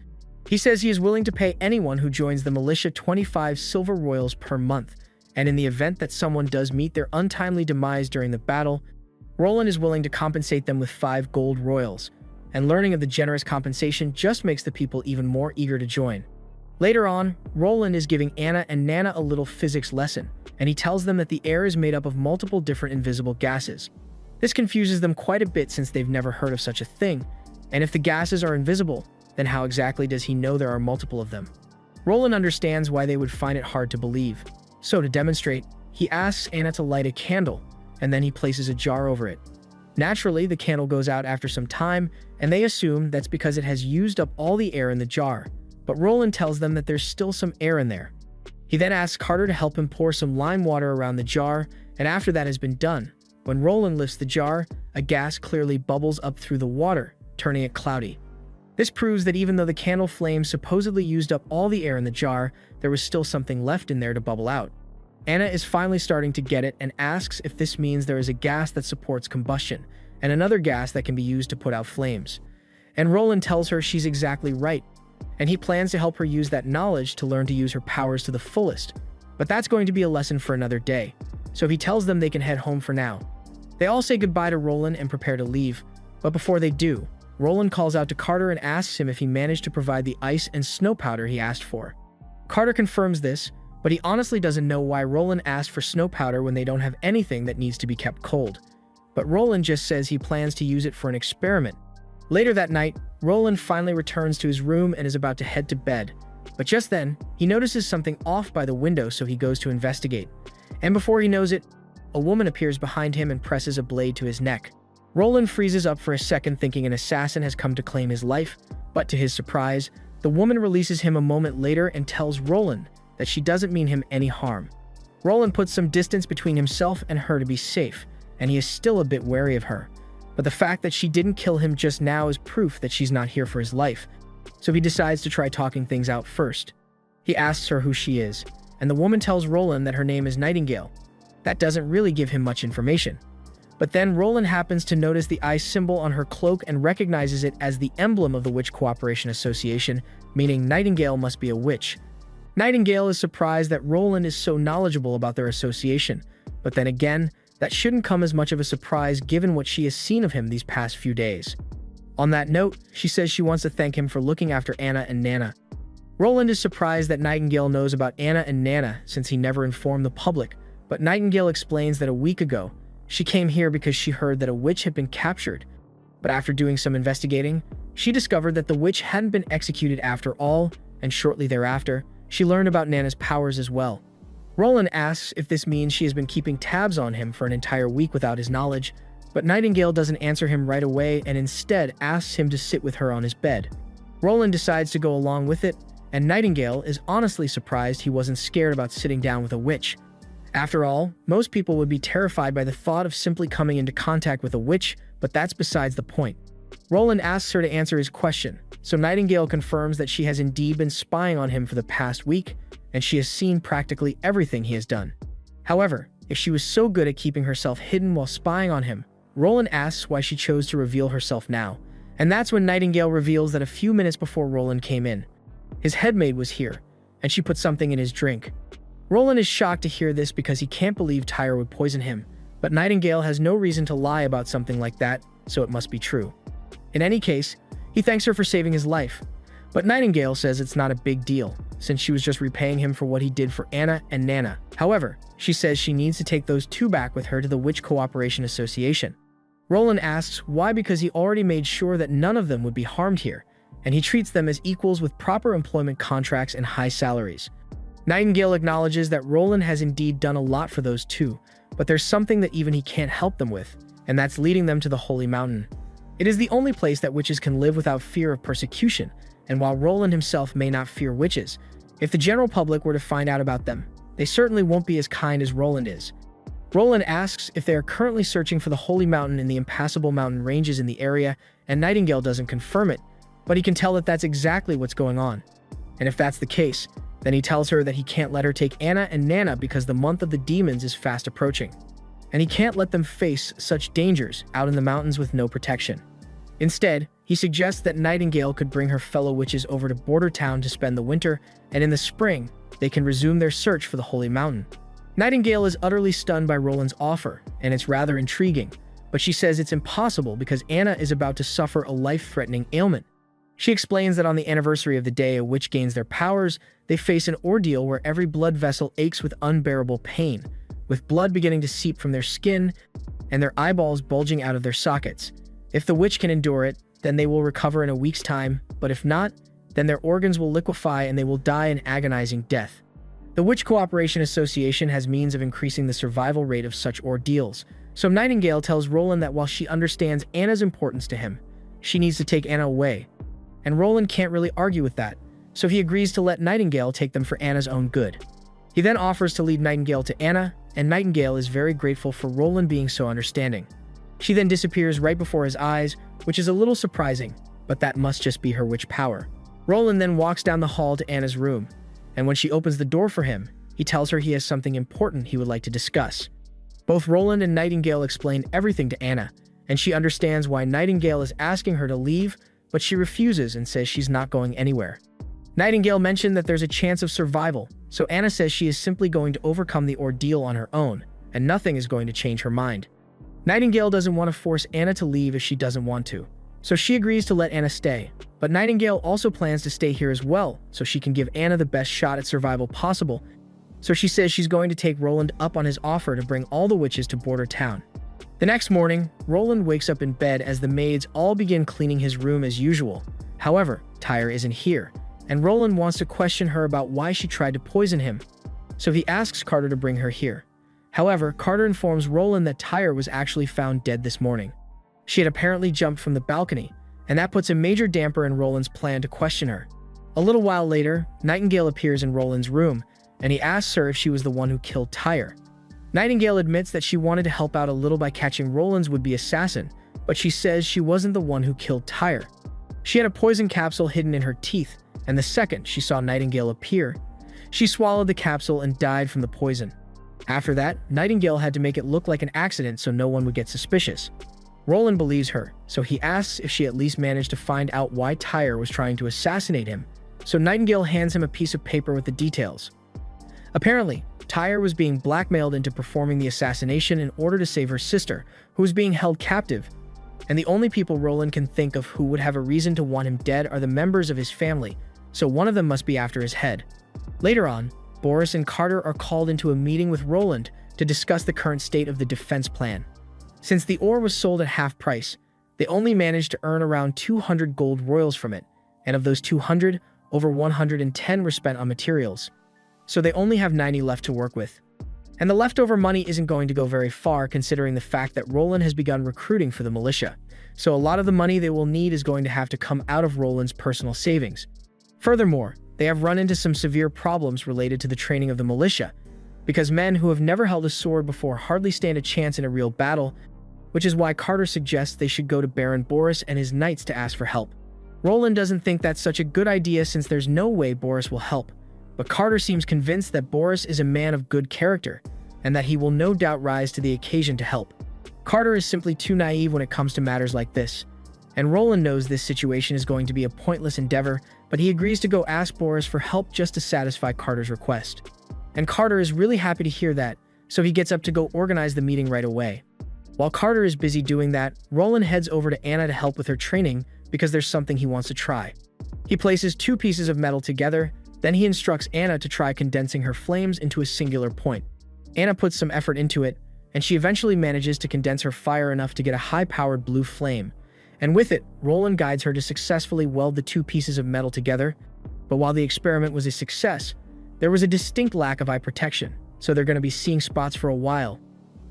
He says he is willing to pay anyone who joins the militia 25 silver royals per month, and in the event that someone does meet their untimely demise during the battle, Roland is willing to compensate them with 5 gold royals, and learning of the generous compensation just makes the people even more eager to join. Later on, Roland is giving Anna and Nana a little physics lesson, and he tells them that the air is made up of multiple different invisible gases. This confuses them quite a bit since they've never heard of such a thing, and if the gases are invisible, then how exactly does he know there are multiple of them? Roland understands why they would find it hard to believe. So to demonstrate, he asks Anna to light a candle, and then he places a jar over it. Naturally, the candle goes out after some time, and they assume that's because it has used up all the air in the jar, but Roland tells them that there's still some air in there. He then asks Carter to help him pour some lime water around the jar, and after that has been done, when Roland lifts the jar, a gas clearly bubbles up through the water, turning it cloudy. This proves that even though the candle flame supposedly used up all the air in the jar, there was still something left in there to bubble out. Anna is finally starting to get it and asks if this means there is a gas that supports combustion, and another gas that can be used to put out flames. And Roland tells her she's exactly right. and he plans to help her use that knowledge to learn to use her powers to the fullest. But that's going to be a lesson for another day, so he tells them they can head home for now. They all say goodbye to Roland and prepare to leave, but before they do, Roland calls out to Carter and asks him if he managed to provide the ice and snow powder he asked for. Carter confirms this, but he honestly doesn't know why Roland asked for snow powder when they don't have anything that needs to be kept cold. But Roland just says he plans to use it for an experiment. Later that night, Roland finally returns to his room and is about to head to bed. But just then, he notices something off by the window, so he goes to investigate. And before he knows it, a woman appears behind him and presses a blade to his neck. Roland freezes up for a second, thinking an assassin has come to claim his life, but to his surprise, the woman releases him a moment later and tells Roland that she doesn't mean him any harm. Roland puts some distance between himself and her to be safe, and he is still a bit wary of her. But the fact that she didn't kill him just now is proof that she's not here for his life, so he decides to try talking things out first. He asks her who she is, and the woman tells Roland that her name is Nightingale. That doesn't really give him much information. But then Roland happens to notice the eye symbol on her cloak and recognizes it as the emblem of the Witch Cooperation Association, meaning Nightingale must be a witch. Nightingale is surprised that Roland is so knowledgeable about their association, but then again, that shouldn't come as much of a surprise given what she has seen of him these past few days. On that note, she says she wants to thank him for looking after Anna and Nana. Roland is surprised that Nightingale knows about Anna and Nana since he never informed the public, but Nightingale explains that a week ago, she came here because she heard that a witch had been captured. But after doing some investigating, she discovered that the witch hadn't been executed after all, and shortly thereafter, she learned about Nana's powers as well. Roland asks if this means she has been keeping tabs on him for an entire week without his knowledge, but Nightingale doesn't answer him right away and instead asks him to sit with her on his bed. Roland decides to go along with it, and Nightingale is honestly surprised he wasn't scared about sitting down with a witch. After all, most people would be terrified by the thought of simply coming into contact with a witch, but that's besides the point. Roland asks her to answer his question, so Nightingale confirms that she has indeed been spying on him for the past week, and she has seen practically everything he has done. However, if she was so good at keeping herself hidden while spying on him, Roland asks why she chose to reveal herself now, and that's when Nightingale reveals that a few minutes before Roland came in, his headmaid was here, and she put something in his drink. Roland is shocked to hear this because he can't believe Tyra would poison him, but Nightingale has no reason to lie about something like that, so it must be true. In any case, he thanks her for saving his life, but Nightingale says it's not a big deal, since she was just repaying him for what he did for Anna and Nana. However, she says she needs to take those two back with her to the Witch Cooperation Association. Roland asks why, because he already made sure that none of them would be harmed here, and he treats them as equals with proper employment contracts and high salaries. Nightingale acknowledges that Roland has indeed done a lot for those two, but there's something that even he can't help them with, and that's leading them to the Holy Mountain. It is the only place that witches can live without fear of persecution, and while Roland himself may not fear witches, if the general public were to find out about them, they certainly won't be as kind as Roland is. Roland asks if they are currently searching for the Holy Mountain in the impassable mountain ranges in the area, and Nightingale doesn't confirm it, but he can tell that that's exactly what's going on. And if that's the case, then he tells her that he can't let her take Anna and Nana because the month of the demons is fast approaching, and he can't let them face such dangers out in the mountains with no protection. Instead, he suggests that Nightingale could bring her fellow witches over to Border Town to spend the winter, and in the spring, they can resume their search for the Holy Mountain. Nightingale is utterly stunned by Roland's offer, and it's rather intriguing, but she says it's impossible because Anna is about to suffer a life-threatening ailment. She explains that on the anniversary of the day a witch gains their powers, they face an ordeal where every blood vessel aches with unbearable pain, with blood beginning to seep from their skin and their eyeballs bulging out of their sockets. If the witch can endure it, then they will recover in a week's time, but if not, then their organs will liquefy and they will die an agonizing death. The Witch Cooperation Association has means of increasing the survival rate of such ordeals, so Nightingale tells Roland that while she understands Anna's importance to him, she needs to take Anna away. And Roland can't really argue with that, so he agrees to let Nightingale take them for Anna's own good. He then offers to lead Nightingale to Anna, and Nightingale is very grateful for Roland being so understanding. She then disappears right before his eyes, which is a little surprising, but that must just be her witch power. Roland then walks down the hall to Anna's room, and when she opens the door for him, he tells her he has something important he would like to discuss. Both Roland and Nightingale explain everything to Anna, and she understands why Nightingale is asking her to leave, but she refuses and says she's not going anywhere. Nightingale mentioned that there's a chance of survival, so Anna says she is simply going to overcome the ordeal on her own, and nothing is going to change her mind. Nightingale doesn't want to force Anna to leave if she doesn't want to, so she agrees to let Anna stay. But Nightingale also plans to stay here as well, so she can give Anna the best shot at survival possible. So she says she's going to take Roland up on his offer to bring all the witches to Border Town. The next morning, Roland wakes up in bed as the maids all begin cleaning his room as usual. However, Tyre isn't here, and Roland wants to question her about why she tried to poison him. So he asks Carter to bring her here. However, Carter informs Roland that Tyre was actually found dead this morning. She had apparently jumped from the balcony, and that puts a major damper in Roland's plan to question her. A little while later, Nightingale appears in Roland's room, and he asks her if she was the one who killed Tyre. Nightingale admits that she wanted to help out a little by catching Roland's would-be assassin, but she says she wasn't the one who killed Tyre. She had a poison capsule hidden in her teeth, and the second she saw Nightingale appear, she swallowed the capsule and died from the poison. After that, Nightingale had to make it look like an accident so no one would get suspicious. Roland believes her, so he asks if she at least managed to find out why Tyre was trying to assassinate him, so Nightingale hands him a piece of paper with the details. Apparently, Tyre was being blackmailed into performing the assassination in order to save her sister, who was being held captive, and the only people Roland can think of who would have a reason to want him dead are the members of his family, so one of them must be after his head. Later on, Boris and Carter are called into a meeting with Roland to discuss the current state of the defense plan. Since the ore was sold at half price, they only managed to earn around 200 gold royals from it, and of those 200, over 110 were spent on materials. So they only have 90 left to work with. And the leftover money isn't going to go very far considering the fact that Roland has begun recruiting for the militia, so a lot of the money they will need is going to have to come out of Roland's personal savings. Furthermore, they have run into some severe problems related to the training of the militia, because men who have never held a sword before hardly stand a chance in a real battle, which is why Carter suggests they should go to Baron Boris and his knights to ask for help. Roland doesn't think that's such a good idea since there's no way Boris will help, but Carter seems convinced that Boris is a man of good character, and that he will no doubt rise to the occasion to help. Carter is simply too naive when it comes to matters like this, and Roland knows this situation is going to be a pointless endeavor, but he agrees to go ask Boris for help just to satisfy Carter's request. And Carter is really happy to hear that, so he gets up to go organize the meeting right away. While Carter is busy doing that, Roland heads over to Anna to help with her training because there's something he wants to try. He places two pieces of metal together, then he instructs Anna to try condensing her flames into a singular point. Anna puts some effort into it, and she eventually manages to condense her fire enough to get a high-powered blue flame. And with it, Roland guides her to successfully weld the two pieces of metal together. But while the experiment was a success, there was a distinct lack of eye protection, so they're going to be seeing spots for a while.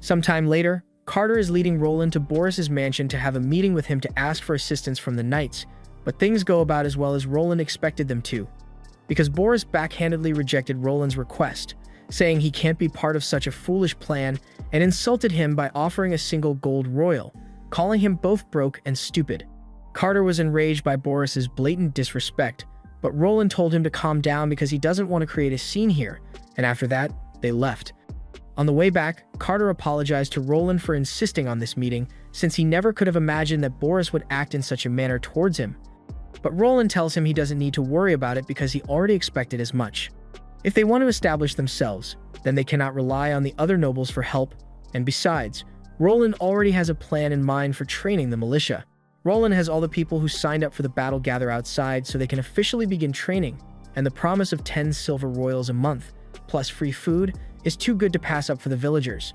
Sometime later, Carter is leading Roland to Boris's mansion to have a meeting with him to ask for assistance from the knights, but things go about as well as Roland expected them to, because Boris backhandedly rejected Roland's request, saying he can't be part of such a foolish plan, and insulted him by offering a single gold royal, calling him both broke and stupid. Carter was enraged by Boris's blatant disrespect, but Roland told him to calm down because he doesn't want to create a scene here, and after that, they left. On the way back, Carter apologized to Roland for insisting on this meeting, since he never could have imagined that Boris would act in such a manner towards him. But Roland tells him he doesn't need to worry about it because he already expected as much. If they want to establish themselves, then they cannot rely on the other nobles for help, and besides, Roland already has a plan in mind for training the militia. Roland has all the people who signed up for the battle gather outside so they can officially begin training, and the promise of 10 silver royals a month, plus free food, is too good to pass up for the villagers.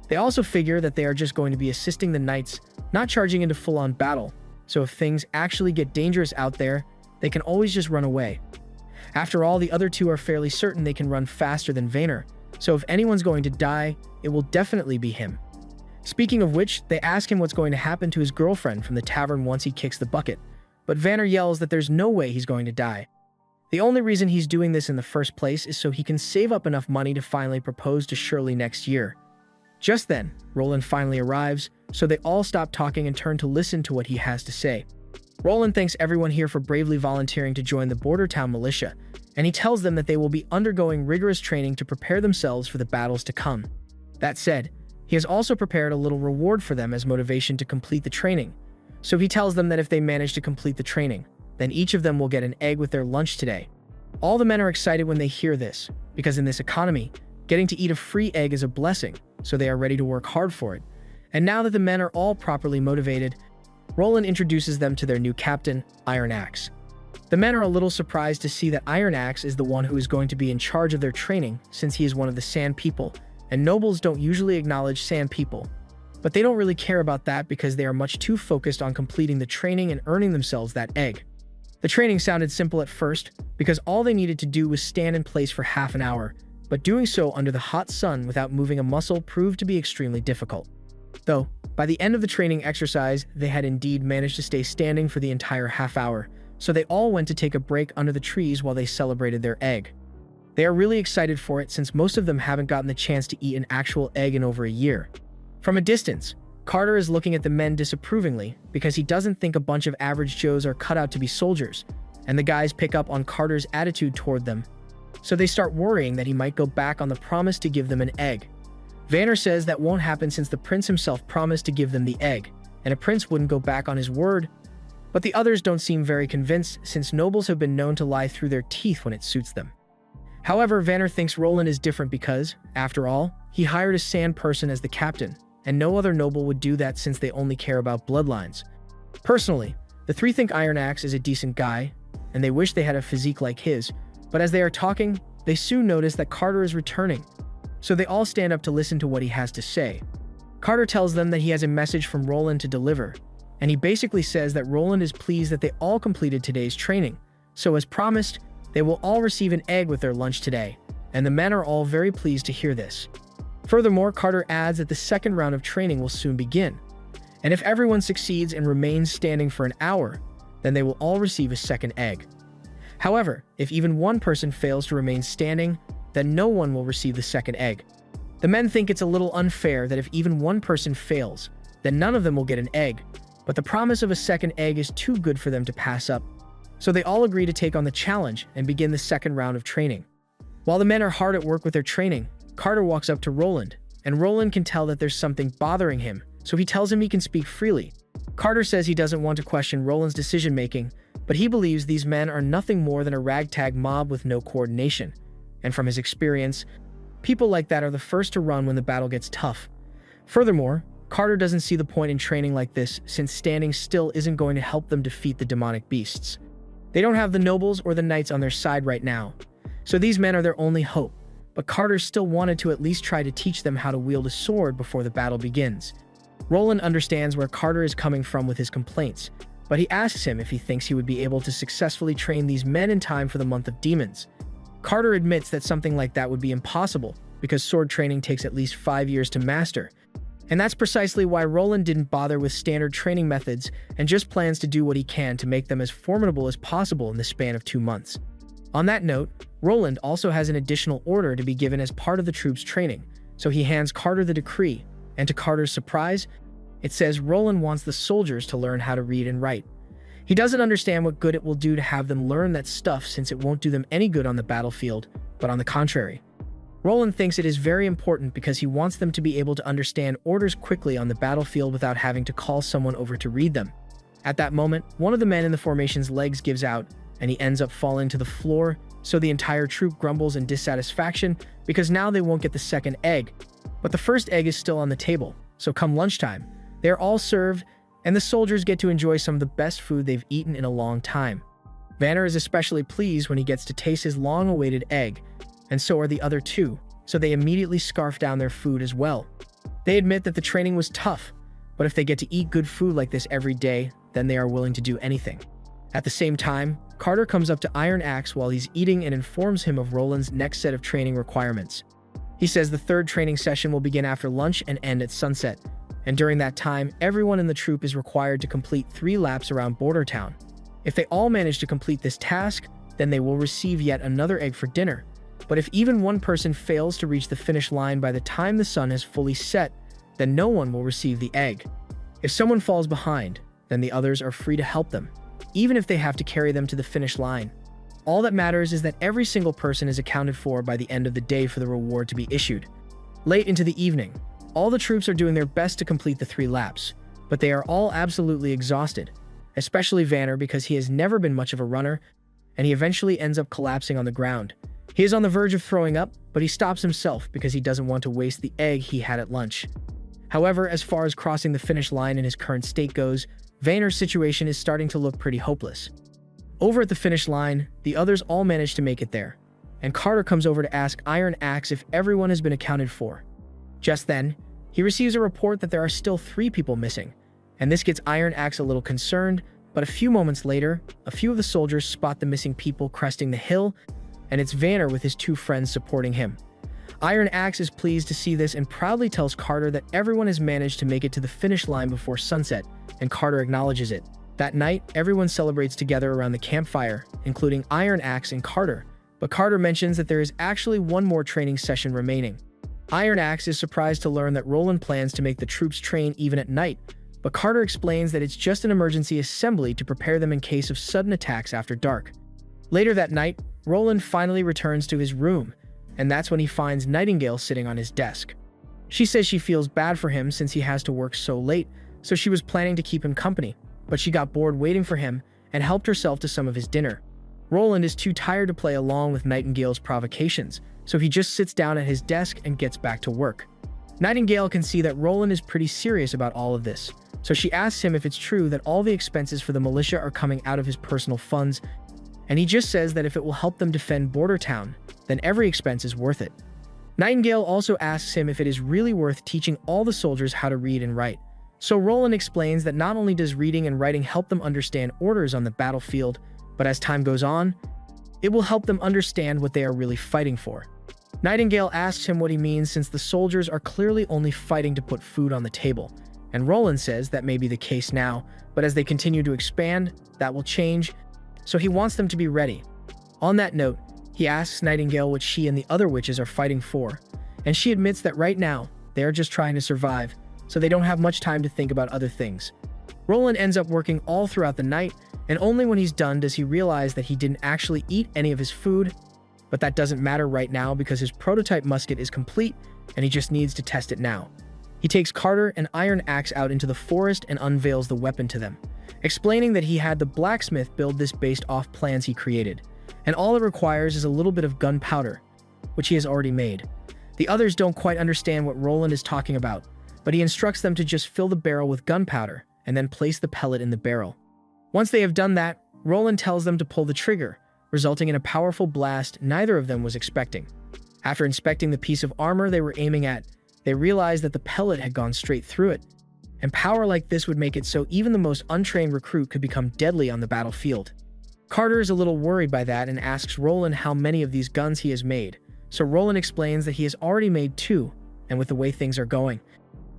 They also figure that they are just going to be assisting the knights, not charging into full-on battle, so if things actually get dangerous out there, they can always just run away. After all, the other two are fairly certain they can run faster than Vaynor, so if anyone's going to die, it will definitely be him. Speaking of which, they ask him what's going to happen to his girlfriend from the tavern once he kicks the bucket, but Vaynor yells that there's no way he's going to die. The only reason he's doing this in the first place is so he can save up enough money to finally propose to Shirley next year. Just then, Roland finally arrives, so they all stop talking and turn to listen to what he has to say. Roland thanks everyone here for bravely volunteering to join the Border Town militia, and he tells them that they will be undergoing rigorous training to prepare themselves for the battles to come. That said, he has also prepared a little reward for them as motivation to complete the training, so he tells them that if they manage to complete the training, then each of them will get an egg with their lunch today. All the men are excited when they hear this, because in this economy, getting to eat a free egg is a blessing, so they are ready to work hard for it. And now that the men are all properly motivated, Roland introduces them to their new captain, Iron Axe. The men are a little surprised to see that Iron Axe is the one who is going to be in charge of their training, since he is one of the Sand People, and nobles don't usually acknowledge Sand People. But they don't really care about that because they are much too focused on completing the training and earning themselves that egg. The training sounded simple at first, because all they needed to do was stand in place for half an hour, but doing so under the hot sun without moving a muscle proved to be extremely difficult. Though, by the end of the training exercise, they had indeed managed to stay standing for the entire half hour, so they all went to take a break under the trees while they celebrated their egg. They are really excited for it since most of them haven't gotten the chance to eat an actual egg in over a year. From a distance, Carter is looking at the men disapprovingly because he doesn't think a bunch of average Joes are cut out to be soldiers, and the guys pick up on Carter's attitude toward them. So they start worrying that he might go back on the promise to give them an egg. Vanner says that won't happen since the prince himself promised to give them the egg, and a prince wouldn't go back on his word. But the others don't seem very convinced since nobles have been known to lie through their teeth when it suits them. However, Vanner thinks Roland is different because, after all, he hired a sand person as the captain, and no other noble would do that since they only care about bloodlines. Personally, the three think Iron Axe is a decent guy, and they wish they had a physique like his, but as they are talking, they soon notice that Carter is returning, so they all stand up to listen to what he has to say. Carter tells them that he has a message from Roland to deliver, and he basically says that Roland is pleased that they all completed today's training, so as promised, they will all receive an egg with their lunch today, and the men are all very pleased to hear this. Furthermore, Carter adds that the second round of training will soon begin, and if everyone succeeds and remains standing for an hour, then they will all receive a second egg. However, if even one person fails to remain standing, then no one will receive the second egg. The men think it's a little unfair that if even one person fails, then none of them will get an egg, but the promise of a second egg is too good for them to pass up. So they all agree to take on the challenge and begin the second round of training. While the men are hard at work with their training, Carter walks up to Roland, and Roland can tell that there's something bothering him, so he tells him he can speak freely. Carter says he doesn't want to question Roland's decision-making, but he believes these men are nothing more than a ragtag mob with no coordination. And from his experience, people like that are the first to run when the battle gets tough. Furthermore, Carter doesn't see the point in training like this since standing still isn't going to help them defeat the demonic beasts. They don't have the nobles or the knights on their side right now, so these men are their only hope. But Carter still wanted to at least try to teach them how to wield a sword before the battle begins. Roland understands where Carter is coming from with his complaints, but he asks him if he thinks he would be able to successfully train these men in time for the month of demons. Carter admits that something like that would be impossible, because sword training takes at least 5 years to master. And that's precisely why Roland didn't bother with standard training methods and just plans to do what he can to make them as formidable as possible in the span of 2 months. On that note, Roland also has an additional order to be given as part of the troops' training, so he hands Carter the decree, and to Carter's surprise, it says Roland wants the soldiers to learn how to read and write. He doesn't understand what good it will do to have them learn that stuff since it won't do them any good on the battlefield, but on the contrary. Roland thinks it is very important because he wants them to be able to understand orders quickly on the battlefield without having to call someone over to read them. At that moment, one of the men in the formation's legs gives out, and he ends up falling to the floor, so the entire troop grumbles in dissatisfaction because now they won't get the second egg. But the first egg is still on the table, so come lunchtime, they are all served, and the soldiers get to enjoy some of the best food they've eaten in a long time. Vanner is especially pleased when he gets to taste his long-awaited egg, and so are the other two, so they immediately scarf down their food as well. They admit that the training was tough, but if they get to eat good food like this every day, then they are willing to do anything. At the same time, Carter comes up to Iron Axe while he's eating and informs him of Roland's next set of training requirements. He says the third training session will begin after lunch and end at sunset, and during that time, everyone in the troop is required to complete 3 laps around Border Town. If they all manage to complete this task, then they will receive yet another egg for dinner. But if even one person fails to reach the finish line by the time the sun has fully set, then no one will receive the egg. If someone falls behind, then the others are free to help them, even if they have to carry them to the finish line. All that matters is that every single person is accounted for by the end of the day for the reward to be issued. Late into the evening, all the troops are doing their best to complete the 3 laps, but they are all absolutely exhausted, especially Vanner because he has never been much of a runner, and he eventually ends up collapsing on the ground. He is on the verge of throwing up, but he stops himself because he doesn't want to waste the egg he had at lunch. However, as far as crossing the finish line in his current state goes, Vayner's situation is starting to look pretty hopeless. Over at the finish line, the others all manage to make it there, and Carter comes over to ask Iron Axe if everyone has been accounted for. Just then, he receives a report that there are still 3 people missing, and this gets Iron Axe a little concerned, but a few moments later, a few of the soldiers spot the missing people cresting the hill, and it's Vayner with his 2 friends supporting him. Iron Axe is pleased to see this and proudly tells Carter that everyone has managed to make it to the finish line before sunset, and Carter acknowledges it. That night, everyone celebrates together around the campfire, including Iron Axe and Carter, but Carter mentions that there is actually one more training session remaining. Iron Axe is surprised to learn that Roland plans to make the troops train even at night, but Carter explains that it's just an emergency assembly to prepare them in case of sudden attacks after dark. Later that night, Roland finally returns to his room, and that's when he finds Nightingale sitting on his desk. She says she feels bad for him since he has to work so late, so she was planning to keep him company, but she got bored waiting for him and helped herself to some of his dinner. Roland is too tired to play along with Nightingale's provocations, so he just sits down at his desk and gets back to work. Nightingale can see that Roland is pretty serious about all of this, so she asks him if it's true that all the expenses for the militia are coming out of his personal funds, and he just says that if it will help them defend Border Town, then every expense is worth it. Nightingale also asks him if it is really worth teaching all the soldiers how to read and write. So Roland explains that not only does reading and writing help them understand orders on the battlefield, but as time goes on, it will help them understand what they are really fighting for. Nightingale asks him what he means since the soldiers are clearly only fighting to put food on the table, and Roland says that may be the case now, but as they continue to expand, that will change, so he wants them to be ready. On that note, he asks Nightingale what she and the other witches are fighting for, and she admits that right now, they are just trying to survive, so they don't have much time to think about other things. Roland ends up working all throughout the night, and only when he's done does he realize that he didn't actually eat any of his food, but that doesn't matter right now because his prototype musket is complete, and he just needs to test it now. He takes Carter and Iron Axe out into the forest and unveils the weapon to them, explaining that he had the blacksmith build this based off plans he created, and all it requires is a little bit of gunpowder, which he has already made. The others don't quite understand what Roland is talking about, but he instructs them to just fill the barrel with gunpowder and then place the pellet in the barrel. Once they have done that, Roland tells them to pull the trigger, resulting in a powerful blast neither of them was expecting. After inspecting the piece of armor they were aiming at, they realized that the pellet had gone straight through it, and power like this would make it so even the most untrained recruit could become deadly on the battlefield. Carter is a little worried by that and asks Roland how many of these guns he has made, so Roland explains that he has already made 2, and with the way things are going,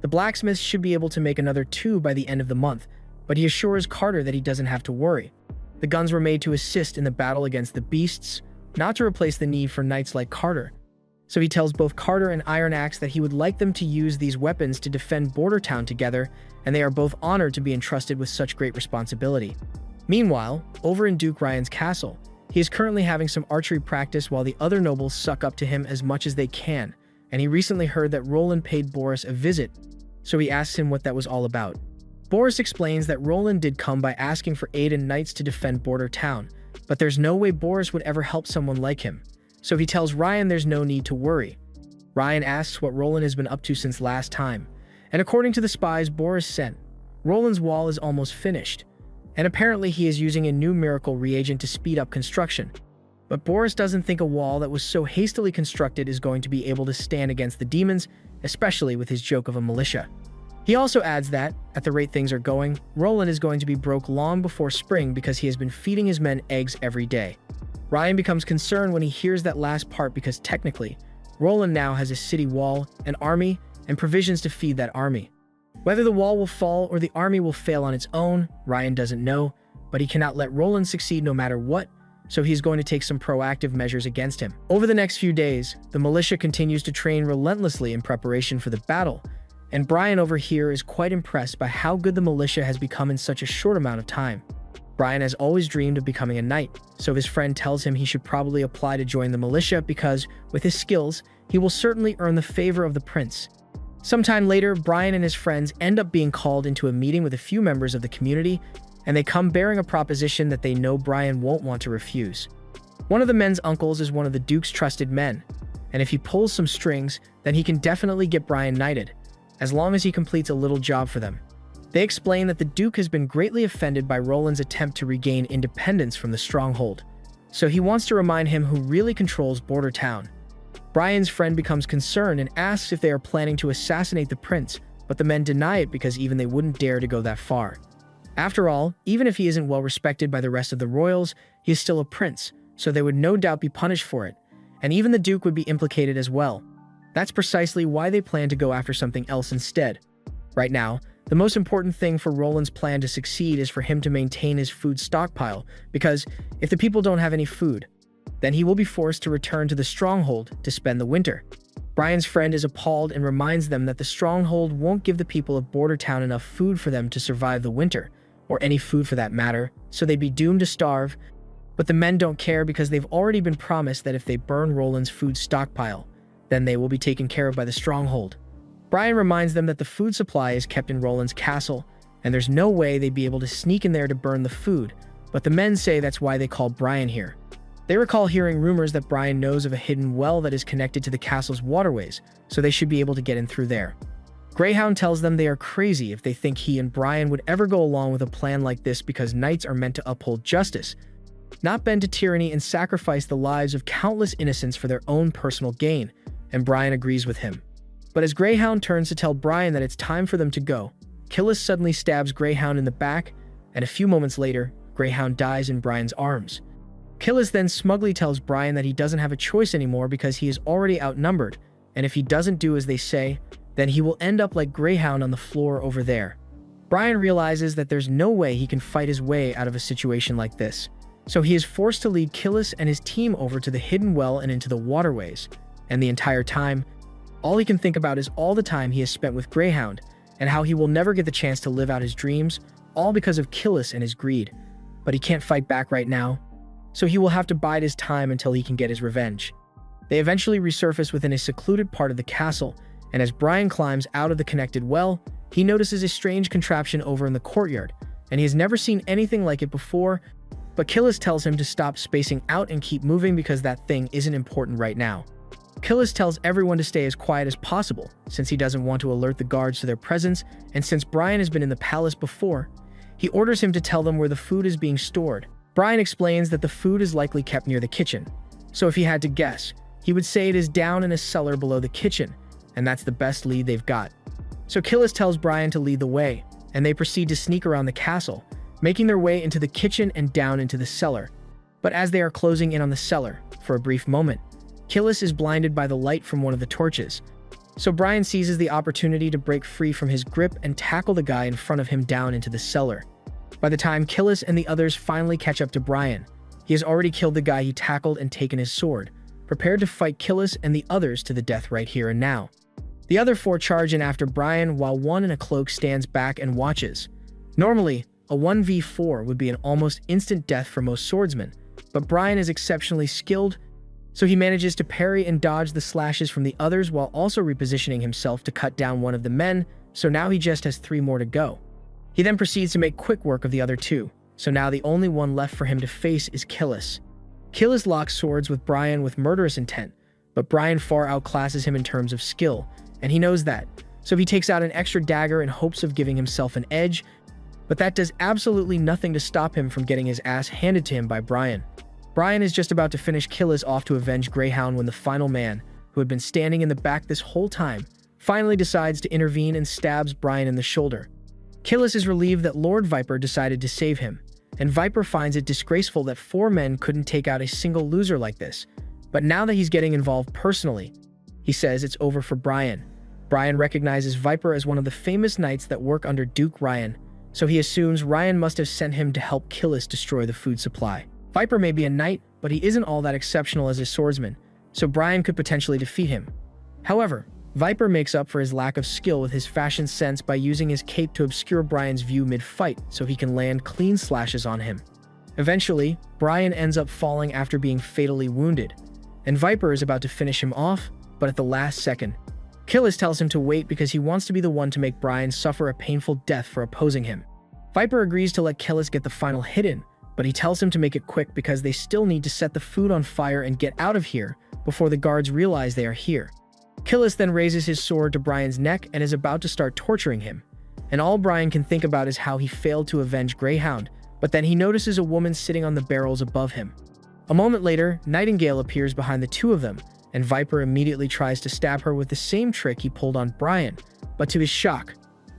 the blacksmith should be able to make another 2 by the end of the month, but he assures Carter that he doesn't have to worry. The guns were made to assist in the battle against the beasts, not to replace the need for knights like Carter. So he tells both Carter and Iron Axe that he would like them to use these weapons to defend Border Town together, and they are both honored to be entrusted with such great responsibility. Meanwhile, over in Duke Ryan's castle, he is currently having some archery practice while the other nobles suck up to him as much as they can, and he recently heard that Roland paid Boris a visit, so he asks him what that was all about. Boris explains that Roland did come by asking for aid and knights to defend Border Town, but there's no way Boris would ever help someone like him, so he tells Ryan there's no need to worry. Ryan asks what Roland has been up to since last time, and according to the spies Boris sent, Roland's wall is almost finished, and apparently he is using a new miracle reagent to speed up construction. But Boris doesn't think a wall that was so hastily constructed is going to be able to stand against the demons, especially with his joke of a militia. He also adds that, at the rate things are going, Roland is going to be broke long before spring because he has been feeding his men eggs every day. Ryan becomes concerned when he hears that last part because technically, Roland now has a city wall, an army, and provisions to feed that army. Whether the wall will fall or the army will fail on its own, Ryan doesn't know, but he cannot let Roland succeed no matter what, so he's going to take some proactive measures against him. Over the next few days, the militia continues to train relentlessly in preparation for the battle, and Brian over here is quite impressed by how good the militia has become in such a short amount of time. Brian has always dreamed of becoming a knight, so his friend tells him he should probably apply to join the militia because, with his skills, he will certainly earn the favor of the prince. Sometime later, Brian and his friends end up being called into a meeting with a few members of the community, and they come bearing a proposition that they know Brian won't want to refuse. One of the men's uncles is one of the Duke's trusted men, and if he pulls some strings, then he can definitely get Brian knighted, as long as he completes a little job for them. They explain that the Duke has been greatly offended by Roland's attempt to regain independence from the stronghold, so he wants to remind him who really controls Border Town. Brian's friend becomes concerned and asks if they are planning to assassinate the prince, but the men deny it because even they wouldn't dare to go that far. After all, even if he isn't well respected by the rest of the royals, he is still a prince, so they would no doubt be punished for it, and even the Duke would be implicated as well. That's precisely why they plan to go after something else instead. Right now, the most important thing for Roland's plan to succeed is for him to maintain his food stockpile, because if the people don't have any food, then he will be forced to return to the stronghold to spend the winter. Brian's friend is appalled and reminds them that the stronghold won't give the people of Border Town enough food for them to survive the winter, or any food for that matter, so they'd be doomed to starve. But the men don't care because they've already been promised that if they burn Roland's food stockpile, then they will be taken care of by the stronghold. Brian reminds them that the food supply is kept in Roland's castle, and there's no way they'd be able to sneak in there to burn the food, but the men say that's why they called Brian here. They recall hearing rumors that Brian knows of a hidden well that is connected to the castle's waterways, so they should be able to get in through there. Greyhound tells them they are crazy if they think he and Brian would ever go along with a plan like this because knights are meant to uphold justice, not bend to tyranny and sacrifice the lives of countless innocents for their own personal gain, and Brian agrees with him. But as Greyhound turns to tell Brian that it's time for them to go, Killis suddenly stabs Greyhound in the back, and a few moments later, Greyhound dies in Brian's arms. Killis then smugly tells Brian that he doesn't have a choice anymore because he is already outnumbered, and if he doesn't do as they say, then he will end up like Greyhound on the floor over there. Brian realizes that there's no way he can fight his way out of a situation like this, so he is forced to lead Killis and his team over to the hidden well and into the waterways, and the entire time, all he can think about is all the time he has spent with Greyhound, and how he will never get the chance to live out his dreams, all because of Killis and his greed. But he can't fight back right now, so he will have to bide his time until he can get his revenge. They eventually resurface within a secluded part of the castle, and as Brian climbs out of the connected well, he notices a strange contraption over in the courtyard, and he has never seen anything like it before, but Killis tells him to stop spacing out and keep moving because that thing isn't important right now. Killis tells everyone to stay as quiet as possible, since he doesn't want to alert the guards to their presence, and since Brian has been in the palace before, he orders him to tell them where the food is being stored. Brian explains that the food is likely kept near the kitchen, so if he had to guess, he would say it is down in a cellar below the kitchen, and that's the best lead they've got. So Killis tells Brian to lead the way, and they proceed to sneak around the castle, making their way into the kitchen and down into the cellar. But as they are closing in on the cellar, for a brief moment, Killis is blinded by the light from one of the torches, so Brian seizes the opportunity to break free from his grip and tackle the guy in front of him down into the cellar. By the time Killis and the others finally catch up to Brian, he has already killed the guy he tackled and taken his sword, prepared to fight Killis and the others to the death right here and now. The other four charge in after Brian while one in a cloak stands back and watches. Normally, a 1v4 would be an almost instant death for most swordsmen, but Brian is exceptionally skilled, so he manages to parry and dodge the slashes from the others while also repositioning himself to cut down one of the men, so now he just has 3 more to go. He then proceeds to make quick work of the other 2, so now the only one left for him to face is Killis. Killis locks swords with Brian with murderous intent, but Brian far outclasses him in terms of skill, and he knows that, so he takes out an extra dagger in hopes of giving himself an edge, but that does absolutely nothing to stop him from getting his ass handed to him by Brian. Brian is just about to finish Killis off to avenge Greyhound when the final man, who had been standing in the back this whole time, finally decides to intervene and stabs Brian in the shoulder. Killis is relieved that Lord Viper decided to save him, and Viper finds it disgraceful that 4 men couldn't take out a single loser like this, but now that he's getting involved personally, he says it's over for Brian. Brian recognizes Viper as one of the famous knights that work under Duke Ryan, so he assumes Ryan must have sent him to help Killis destroy the food supply. Viper may be a knight, but he isn't all that exceptional as a swordsman, so Brian could potentially defeat him. However, Viper makes up for his lack of skill with his fashion sense by using his cape to obscure Brian's view mid-fight so he can land clean slashes on him. Eventually, Brian ends up falling after being fatally wounded, and Viper is about to finish him off, but at the last second, Killis tells him to wait because he wants to be the one to make Brian suffer a painful death for opposing him. Viper agrees to let Killis get the final hit in, but he tells him to make it quick because they still need to set the food on fire and get out of here before the guards realize they are here. Killis then raises his sword to Brian's neck and is about to start torturing him. And all Brian can think about is how he failed to avenge Greyhound, but then he notices a woman sitting on the barrels above him. A moment later, Nightingale appears behind the two of them, and Viper immediately tries to stab her with the same trick he pulled on Brian, but to his shock,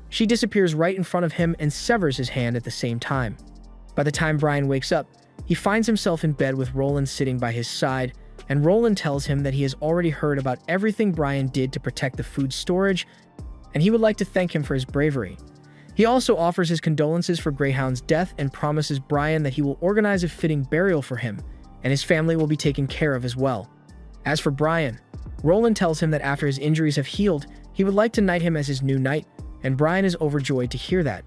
she disappears right in front of him and severs his hand at the same time. By the time Brian wakes up, he finds himself in bed with Roland sitting by his side, and Roland tells him that he has already heard about everything Brian did to protect the food storage, and he would like to thank him for his bravery. He also offers his condolences for Greyhound's death and promises Brian that he will organize a fitting burial for him, and his family will be taken care of as well. As for Brian, Roland tells him that after his injuries have healed, he would like to knight him as his new knight, and Brian is overjoyed to hear that.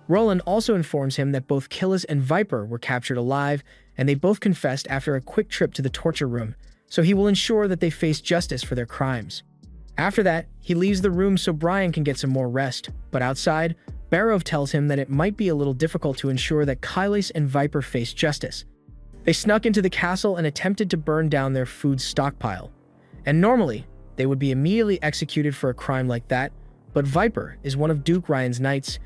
Roland also informs him that both Killis and Viper were captured alive, and they both confessed after a quick trip to the torture room, so he will ensure that they face justice for their crimes. After that, he leaves the room so Brian can get some more rest, but outside, Barov tells him that it might be a little difficult to ensure that Killis and Viper face justice. They snuck into the castle and attempted to burn down their food stockpile. And normally, they would be immediately executed for a crime like that, but Viper is one of Duke Ryan's knights,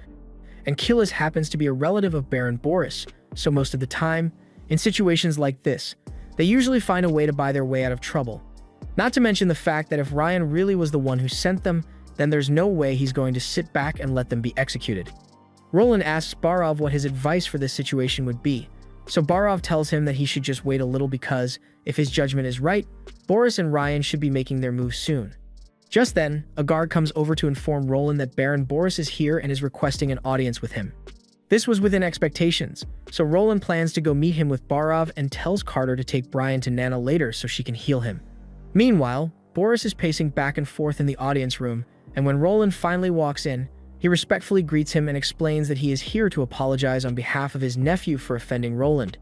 and Killis happens to be a relative of Baron Boris, so most of the time, in situations like this, they usually find a way to buy their way out of trouble. Not to mention the fact that if Ryan really was the one who sent them, then there's no way he's going to sit back and let them be executed. Roland asks Barov what his advice for this situation would be, so Barov tells him that he should just wait a little because, if his judgment is right, Boris and Ryan should be making their move soon. Just then, a guard comes over to inform Roland that Baron Boris is here and is requesting an audience with him. This was within expectations, so Roland plans to go meet him with Barov and tells Carter to take Brian to Nana later so she can heal him. Meanwhile, Boris is pacing back and forth in the audience room, and when Roland finally walks in, he respectfully greets him and explains that he is here to apologize on behalf of his nephew for offending Roland.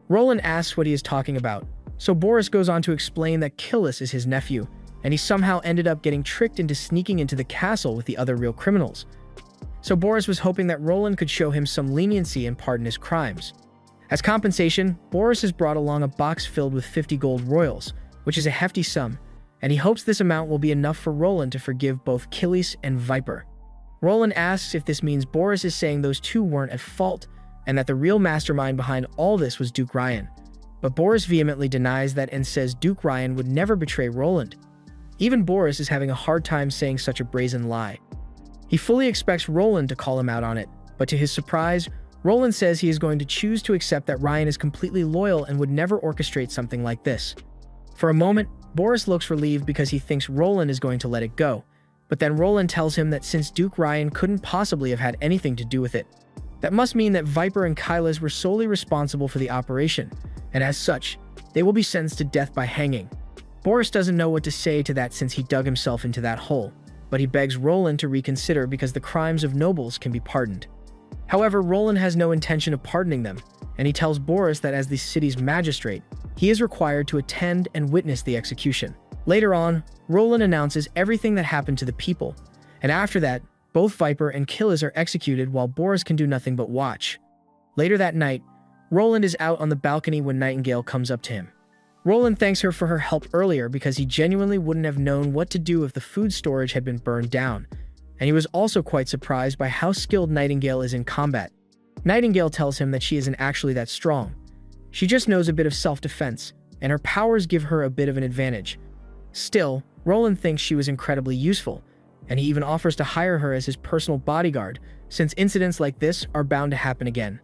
Roland asks what he is talking about, so Boris goes on to explain that Killis is his nephew, and he somehow ended up getting tricked into sneaking into the castle with the other real criminals. So Boris was hoping that Roland could show him some leniency and pardon his crimes. As compensation, Boris has brought along a box filled with 50 gold royals, which is a hefty sum, and he hopes this amount will be enough for Roland to forgive both Killis and Viper. Roland asks if this means Boris is saying those two weren't at fault, and that the real mastermind behind all this was Duke Ryan. But Boris vehemently denies that and says Duke Ryan would never betray Roland. Even Boris is having a hard time saying such a brazen lie. He fully expects Roland to call him out on it, but to his surprise, Roland says he is going to choose to accept that Ryan is completely loyal and would never orchestrate something like this. For a moment, Boris looks relieved because he thinks Roland is going to let it go, but then Roland tells him that since Duke Ryan couldn't possibly have had anything to do with it, that must mean that Viper and Killis were solely responsible for the operation, and as such, they will be sentenced to death by hanging. Boris doesn't know what to say to that since he dug himself into that hole, but he begs Roland to reconsider because the crimes of nobles can be pardoned. However, Roland has no intention of pardoning them, and he tells Boris that as the city's magistrate, he is required to attend and witness the execution. Later on, Roland announces everything that happened to the people, and after that, both Viper and Killis are executed while Boris can do nothing but watch. Later that night, Roland is out on the balcony when Nightingale comes up to him. Roland thanks her for her help earlier because he genuinely wouldn't have known what to do if the food storage had been burned down, and he was also quite surprised by how skilled Nightingale is in combat. Nightingale tells him that she isn't actually that strong. She just knows a bit of self-defense, and her powers give her a bit of an advantage. Still, Roland thinks she was incredibly useful, and he even offers to hire her as his personal bodyguard, since incidents like this are bound to happen again.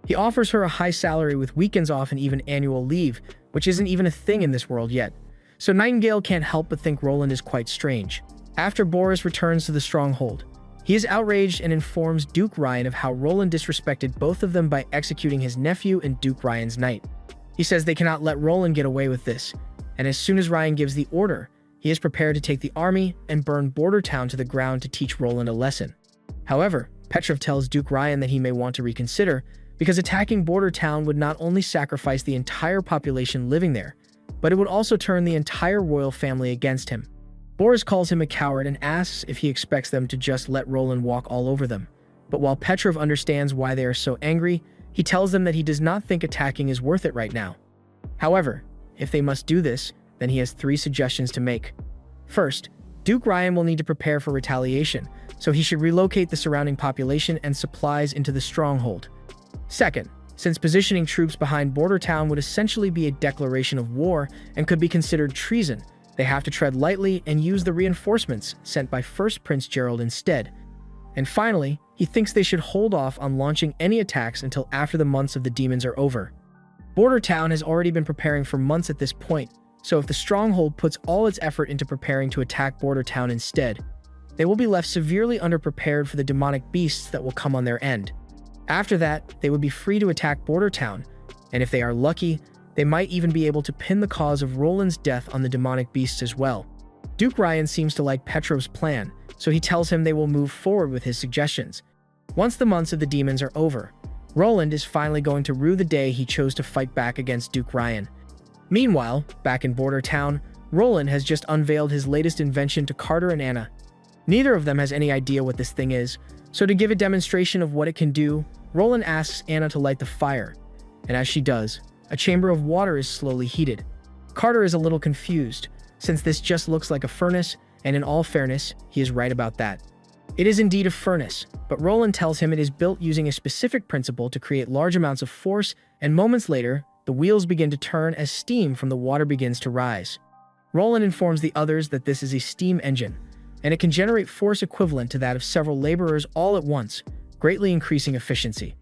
He offers her a high salary with weekends off and even annual leave, which isn't even a thing in this world yet. So Nightingale can't help but think Roland is quite strange. After Boris returns to the stronghold, he is outraged and informs Duke Ryan of how Roland disrespected both of them by executing his nephew and Duke Ryan's knight. He says they cannot let Roland get away with this, and as soon as Ryan gives the order, he is prepared to take the army and burn Border Town to the ground to teach Roland a lesson. However, Petrov tells Duke Ryan that he may want to reconsider, because attacking Border Town would not only sacrifice the entire population living there, but it would also turn the entire royal family against him. Boris calls him a coward and asks if he expects them to just let Roland walk all over them, But while Petrov understands why they are so angry, he tells them that he does not think attacking is worth it right now. However, if they must do this, then he has 3 suggestions to make. First, Duke Ryan will need to prepare for retaliation, so he should relocate the surrounding population and supplies into the stronghold. Second, since positioning troops behind Border Town would essentially be a declaration of war and could be considered treason, they have to tread lightly and use the reinforcements sent by First Prince Gerald instead. And finally, he thinks they should hold off on launching any attacks until after the months of the demons are over. Border Town has already been preparing for months at this point, so if the stronghold puts all its effort into preparing to attack Border Town instead, they will be left severely underprepared for the demonic beasts that will come on their end. After that, they would be free to attack Border Town, and if they are lucky, they might even be able to pin the cause of Roland's death on the demonic beasts as well. Duke Ryan seems to like Petrov's plan, so he tells him they will move forward with his suggestions. Once the months of the demons are over, Roland is finally going to rue the day he chose to fight back against Duke Ryan. Meanwhile, back in Border Town, Roland has just unveiled his latest invention to Carter and Anna. Neither of them has any idea what this thing is, so to give a demonstration of what it can do, Roland asks Anna to light the fire, and as she does, a chamber of water is slowly heated. Carter is a little confused, since this just looks like a furnace, and in all fairness, he is right about that. It is indeed a furnace, but Roland tells him it is built using a specific principle to create large amounts of force, and moments later, the wheels begin to turn as steam from the water begins to rise. Roland informs the others that this is a steam engine, and it can generate force equivalent to that of several laborers all at once, greatly increasing efficiency.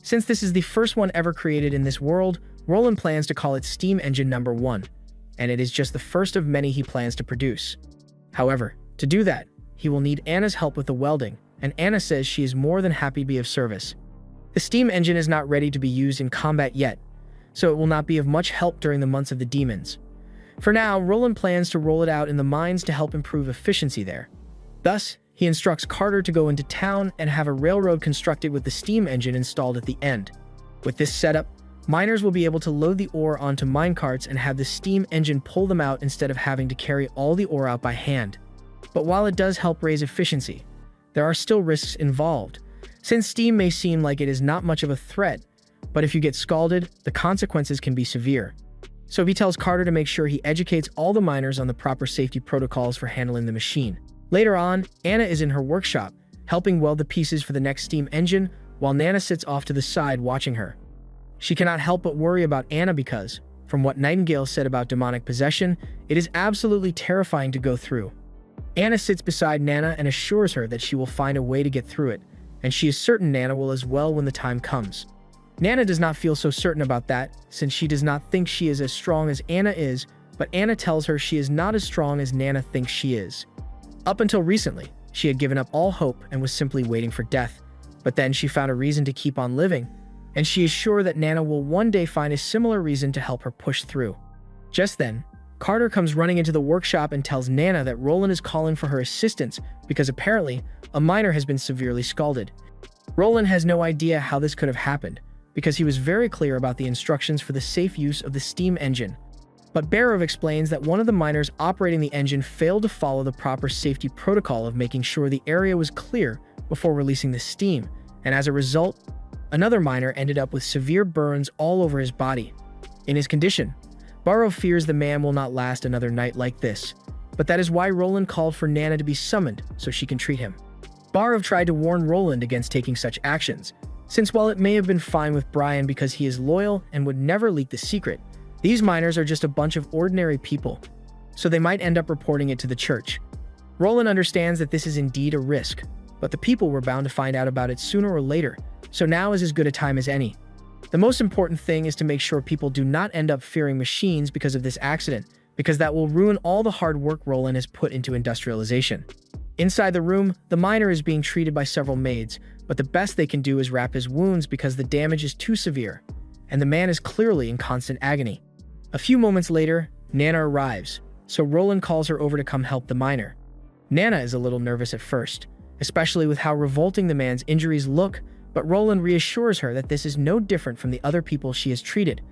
Since this is the first one ever created in this world, Roland plans to call it Steam Engine Number 1, and it is just the first of many he plans to produce. However, to do that, he will need Anna's help with the welding, and Anna says she is more than happy to be of service. The steam engine is not ready to be used in combat yet, so it will not be of much help during the months of the demons. For now, Roland plans to roll it out in the mines to help improve efficiency there. Thus, he instructs Carter to go into town and have a railroad constructed with the steam engine installed at the end. With this setup, miners will be able to load the ore onto minecarts and have the steam engine pull them out instead of having to carry all the ore out by hand. But while it does help raise efficiency, there are still risks involved, since steam may seem like it is not much of a threat, but if you get scalded, the consequences can be severe. So he tells Carter to make sure he educates all the miners on the proper safety protocols for handling the machine. Later on, Anna is in her workshop, helping weld the pieces for the next steam engine, while Nana sits off to the side watching her. She cannot help but worry about Anna because, from what Nightingale said about demonic possession, it is absolutely terrifying to go through. Anna sits beside Nana and assures her that she will find a way to get through it, and she is certain Nana will as well when the time comes. Nana does not feel so certain about that, since she does not think she is as strong as Anna is, but Anna tells her she is not as strong as Nana thinks she is. Up until recently, she had given up all hope and was simply waiting for death, but then she found a reason to keep on living, and she is sure that Nana will one day find a similar reason to help her push through. Just then, Carter comes running into the workshop and tells Nana that Roland is calling for her assistance because apparently, a miner has been severely scalded. Roland has no idea how this could have happened, because he was very clear about the instructions for the safe use of the steam engine. But Barov explains that one of the miners operating the engine failed to follow the proper safety protocol of making sure the area was clear before releasing the steam, and as a result, another miner ended up with severe burns all over his body. In his condition, Barov fears the man will not last another night like this, but that is why Roland called for Nana to be summoned so she can treat him. Barov tried to warn Roland against taking such actions, since while it may have been fine with Brian because he is loyal and would never leak the secret, these miners are just a bunch of ordinary people, so they might end up reporting it to the church. Roland understands that this is indeed a risk, but the people were bound to find out about it sooner or later, so now is as good a time as any. The most important thing is to make sure people do not end up fearing machines because of this accident, because that will ruin all the hard work Roland has put into industrialization. Inside the room, the miner is being treated by several maids, but the best they can do is wrap his wounds because the damage is too severe, and the man is clearly in constant agony. A few moments later, Nana arrives, so Roland calls her over to come help the miner. Nana is a little nervous at first, especially with how revolting the man's injuries look, but Roland reassures her that this is no different from the other people she has treated,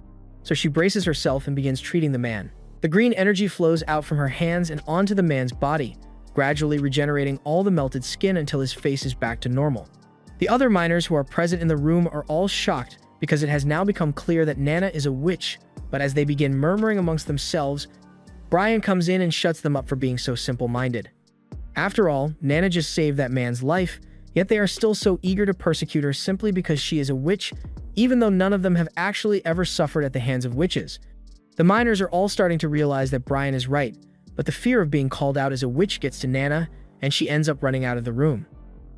so she braces herself and begins treating the man. The green energy flows out from her hands and onto the man's body, gradually regenerating all the melted skin until his face is back to normal. The other miners who are present in the room are all shocked because it has now become clear that Nana is a witch, but as they begin murmuring amongst themselves, Brian comes in and shuts them up for being so simple-minded. After all, Nana just saved that man's life, yet they are still so eager to persecute her simply because she is a witch, even though none of them have actually ever suffered at the hands of witches. The miners are all starting to realize that Brian is right, but the fear of being called out as a witch gets to Nana, and she ends up running out of the room.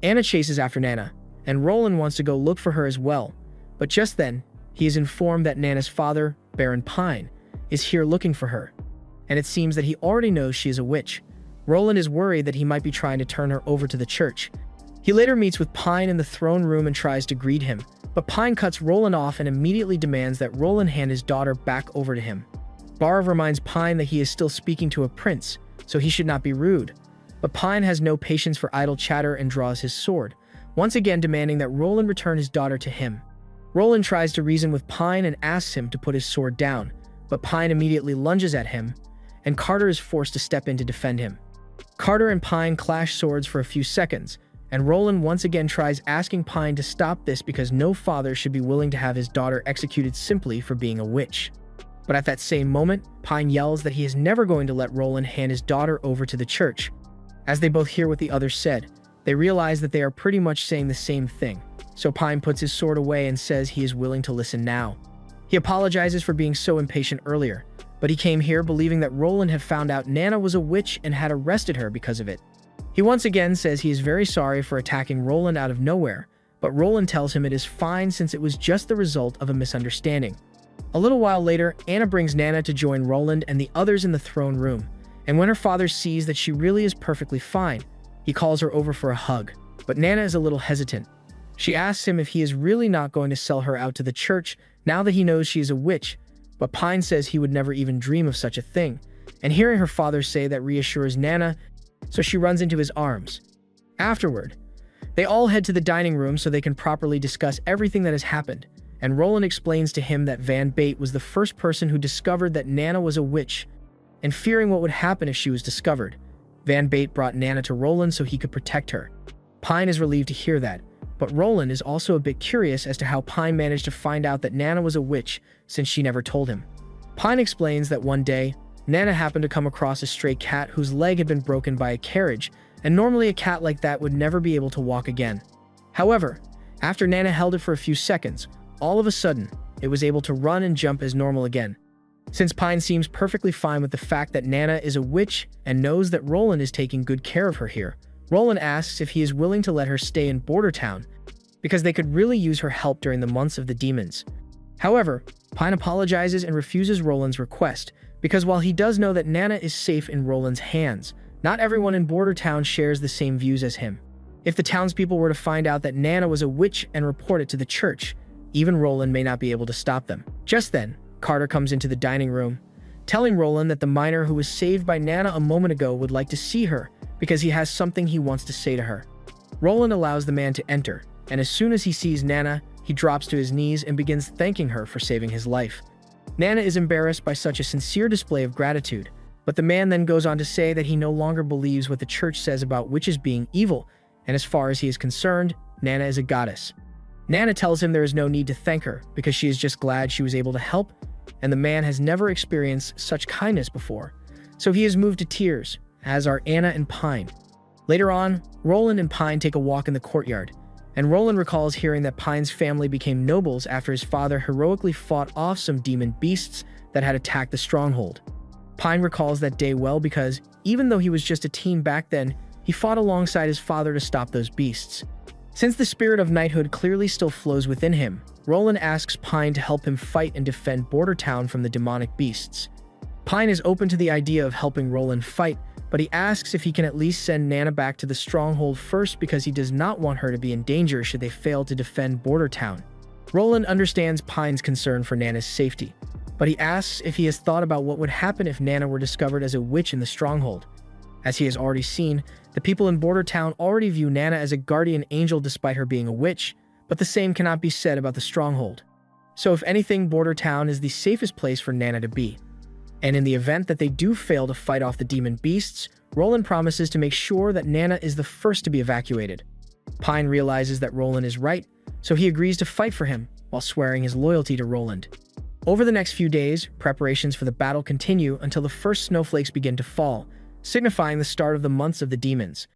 Anna chases after Nana, and Roland wants to go look for her as well, but just then, he is informed that Nana's father, Baron Pine, is here looking for her, and it seems that he already knows she is a witch. Roland is worried that he might be trying to turn her over to the church. He later meets with Pine in the throne room and tries to greet him, but Pine cuts Roland off and immediately demands that Roland hand his daughter back over to him. Barv reminds Pine that he is still speaking to a prince, so he should not be rude, but Pine has no patience for idle chatter and draws his sword, once again demanding that Roland return his daughter to him. Roland tries to reason with Pine and asks him to put his sword down, but Pine immediately lunges at him, and Carter is forced to step in to defend him. Carter and Pine clash swords for a few seconds, and Roland once again tries asking Pine to stop this because no father should be willing to have his daughter executed simply for being a witch. But at that same moment, Pine yells that he is never going to let Roland hand his daughter over to the church. As they both hear what the other said, they realize that they are pretty much saying the same thing, so Pine puts his sword away and says he is willing to listen now. He apologizes for being so impatient earlier, but he came here believing that Roland had found out Nana was a witch and had arrested her because of it. He once again says he is very sorry for attacking Roland out of nowhere, but Roland tells him it is fine since it was just the result of a misunderstanding. A little while later, Anna brings Nana to join Roland and the others in the throne room, and when her father sees that she really is perfectly fine, he calls her over for a hug, but Nana is a little hesitant. She asks him if he is really not going to sell her out to the church now that he knows she is a witch, but Pine says he would never even dream of such a thing, and hearing her father say that reassures Nana, so she runs into his arms. Afterward, they all head to the dining room so they can properly discuss everything that has happened, and Roland explains to him that Van Bate was the first person who discovered that Nana was a witch, and fearing what would happen if she was discovered, Van Bate brought Nana to Roland so he could protect her. Pine is relieved to hear that, but Roland is also a bit curious as to how Pine managed to find out that Nana was a witch since she never told him. Pine explains that one day, Nana happened to come across a stray cat whose leg had been broken by a carriage, and normally a cat like that would never be able to walk again. However, after Nana held it for a few seconds, all of a sudden, it was able to run and jump as normal again. Since Pine seems perfectly fine with the fact that Nana is a witch and knows that Roland is taking good care of her here, Roland asks if he is willing to let her stay in Border Town because they could really use her help during the months of the demons. However, Pine apologizes and refuses Roland's request because while he does know that Nana is safe in Roland's hands, not everyone in Border Town shares the same views as him. If the townspeople were to find out that Nana was a witch and report it to the church, even Roland may not be able to stop them. Just then, Carter comes into the dining room, telling Roland that the miner who was saved by Nana a moment ago would like to see her because he has something he wants to say to her. Roland allows the man to enter, and as soon as he sees Nana, he drops to his knees and begins thanking her for saving his life. Nana is embarrassed by such a sincere display of gratitude, but the man then goes on to say that he no longer believes what the church says about witches being evil, and as far as he is concerned, Nana is a goddess. Nana tells him there is no need to thank her because she is just glad she was able to help, and the man has never experienced such kindness before, so he is moved to tears, as are Anna and Pine. Later on, Roland and Pine take a walk in the courtyard, and Roland recalls hearing that Pine's family became nobles after his father heroically fought off some demon beasts that had attacked the stronghold. Pine recalls that day well because, even though he was just a teen back then, he fought alongside his father to stop those beasts. Since the spirit of knighthood clearly still flows within him, Roland asks Pine to help him fight and defend Border Town from the demonic beasts. Pine is open to the idea of helping Roland fight, but he asks if he can at least send Nana back to the stronghold first because he does not want her to be in danger should they fail to defend Border Town. Roland understands Pine's concern for Nana's safety, but he asks if he has thought about what would happen if Nana were discovered as a witch in the stronghold. As he has already seen, the people in Border Town already view Nana as a guardian angel despite her being a witch, but the same cannot be said about the stronghold. So if anything, Border Town is the safest place for Nana to be. And in the event that they do fail to fight off the demon beasts, Roland promises to make sure that Nana is the first to be evacuated. Pine realizes that Roland is right, so he agrees to fight for him while swearing his loyalty to Roland. Over the next few days, preparations for the battle continue until the first snowflakes begin to fall, signifying the start of the months of the demons.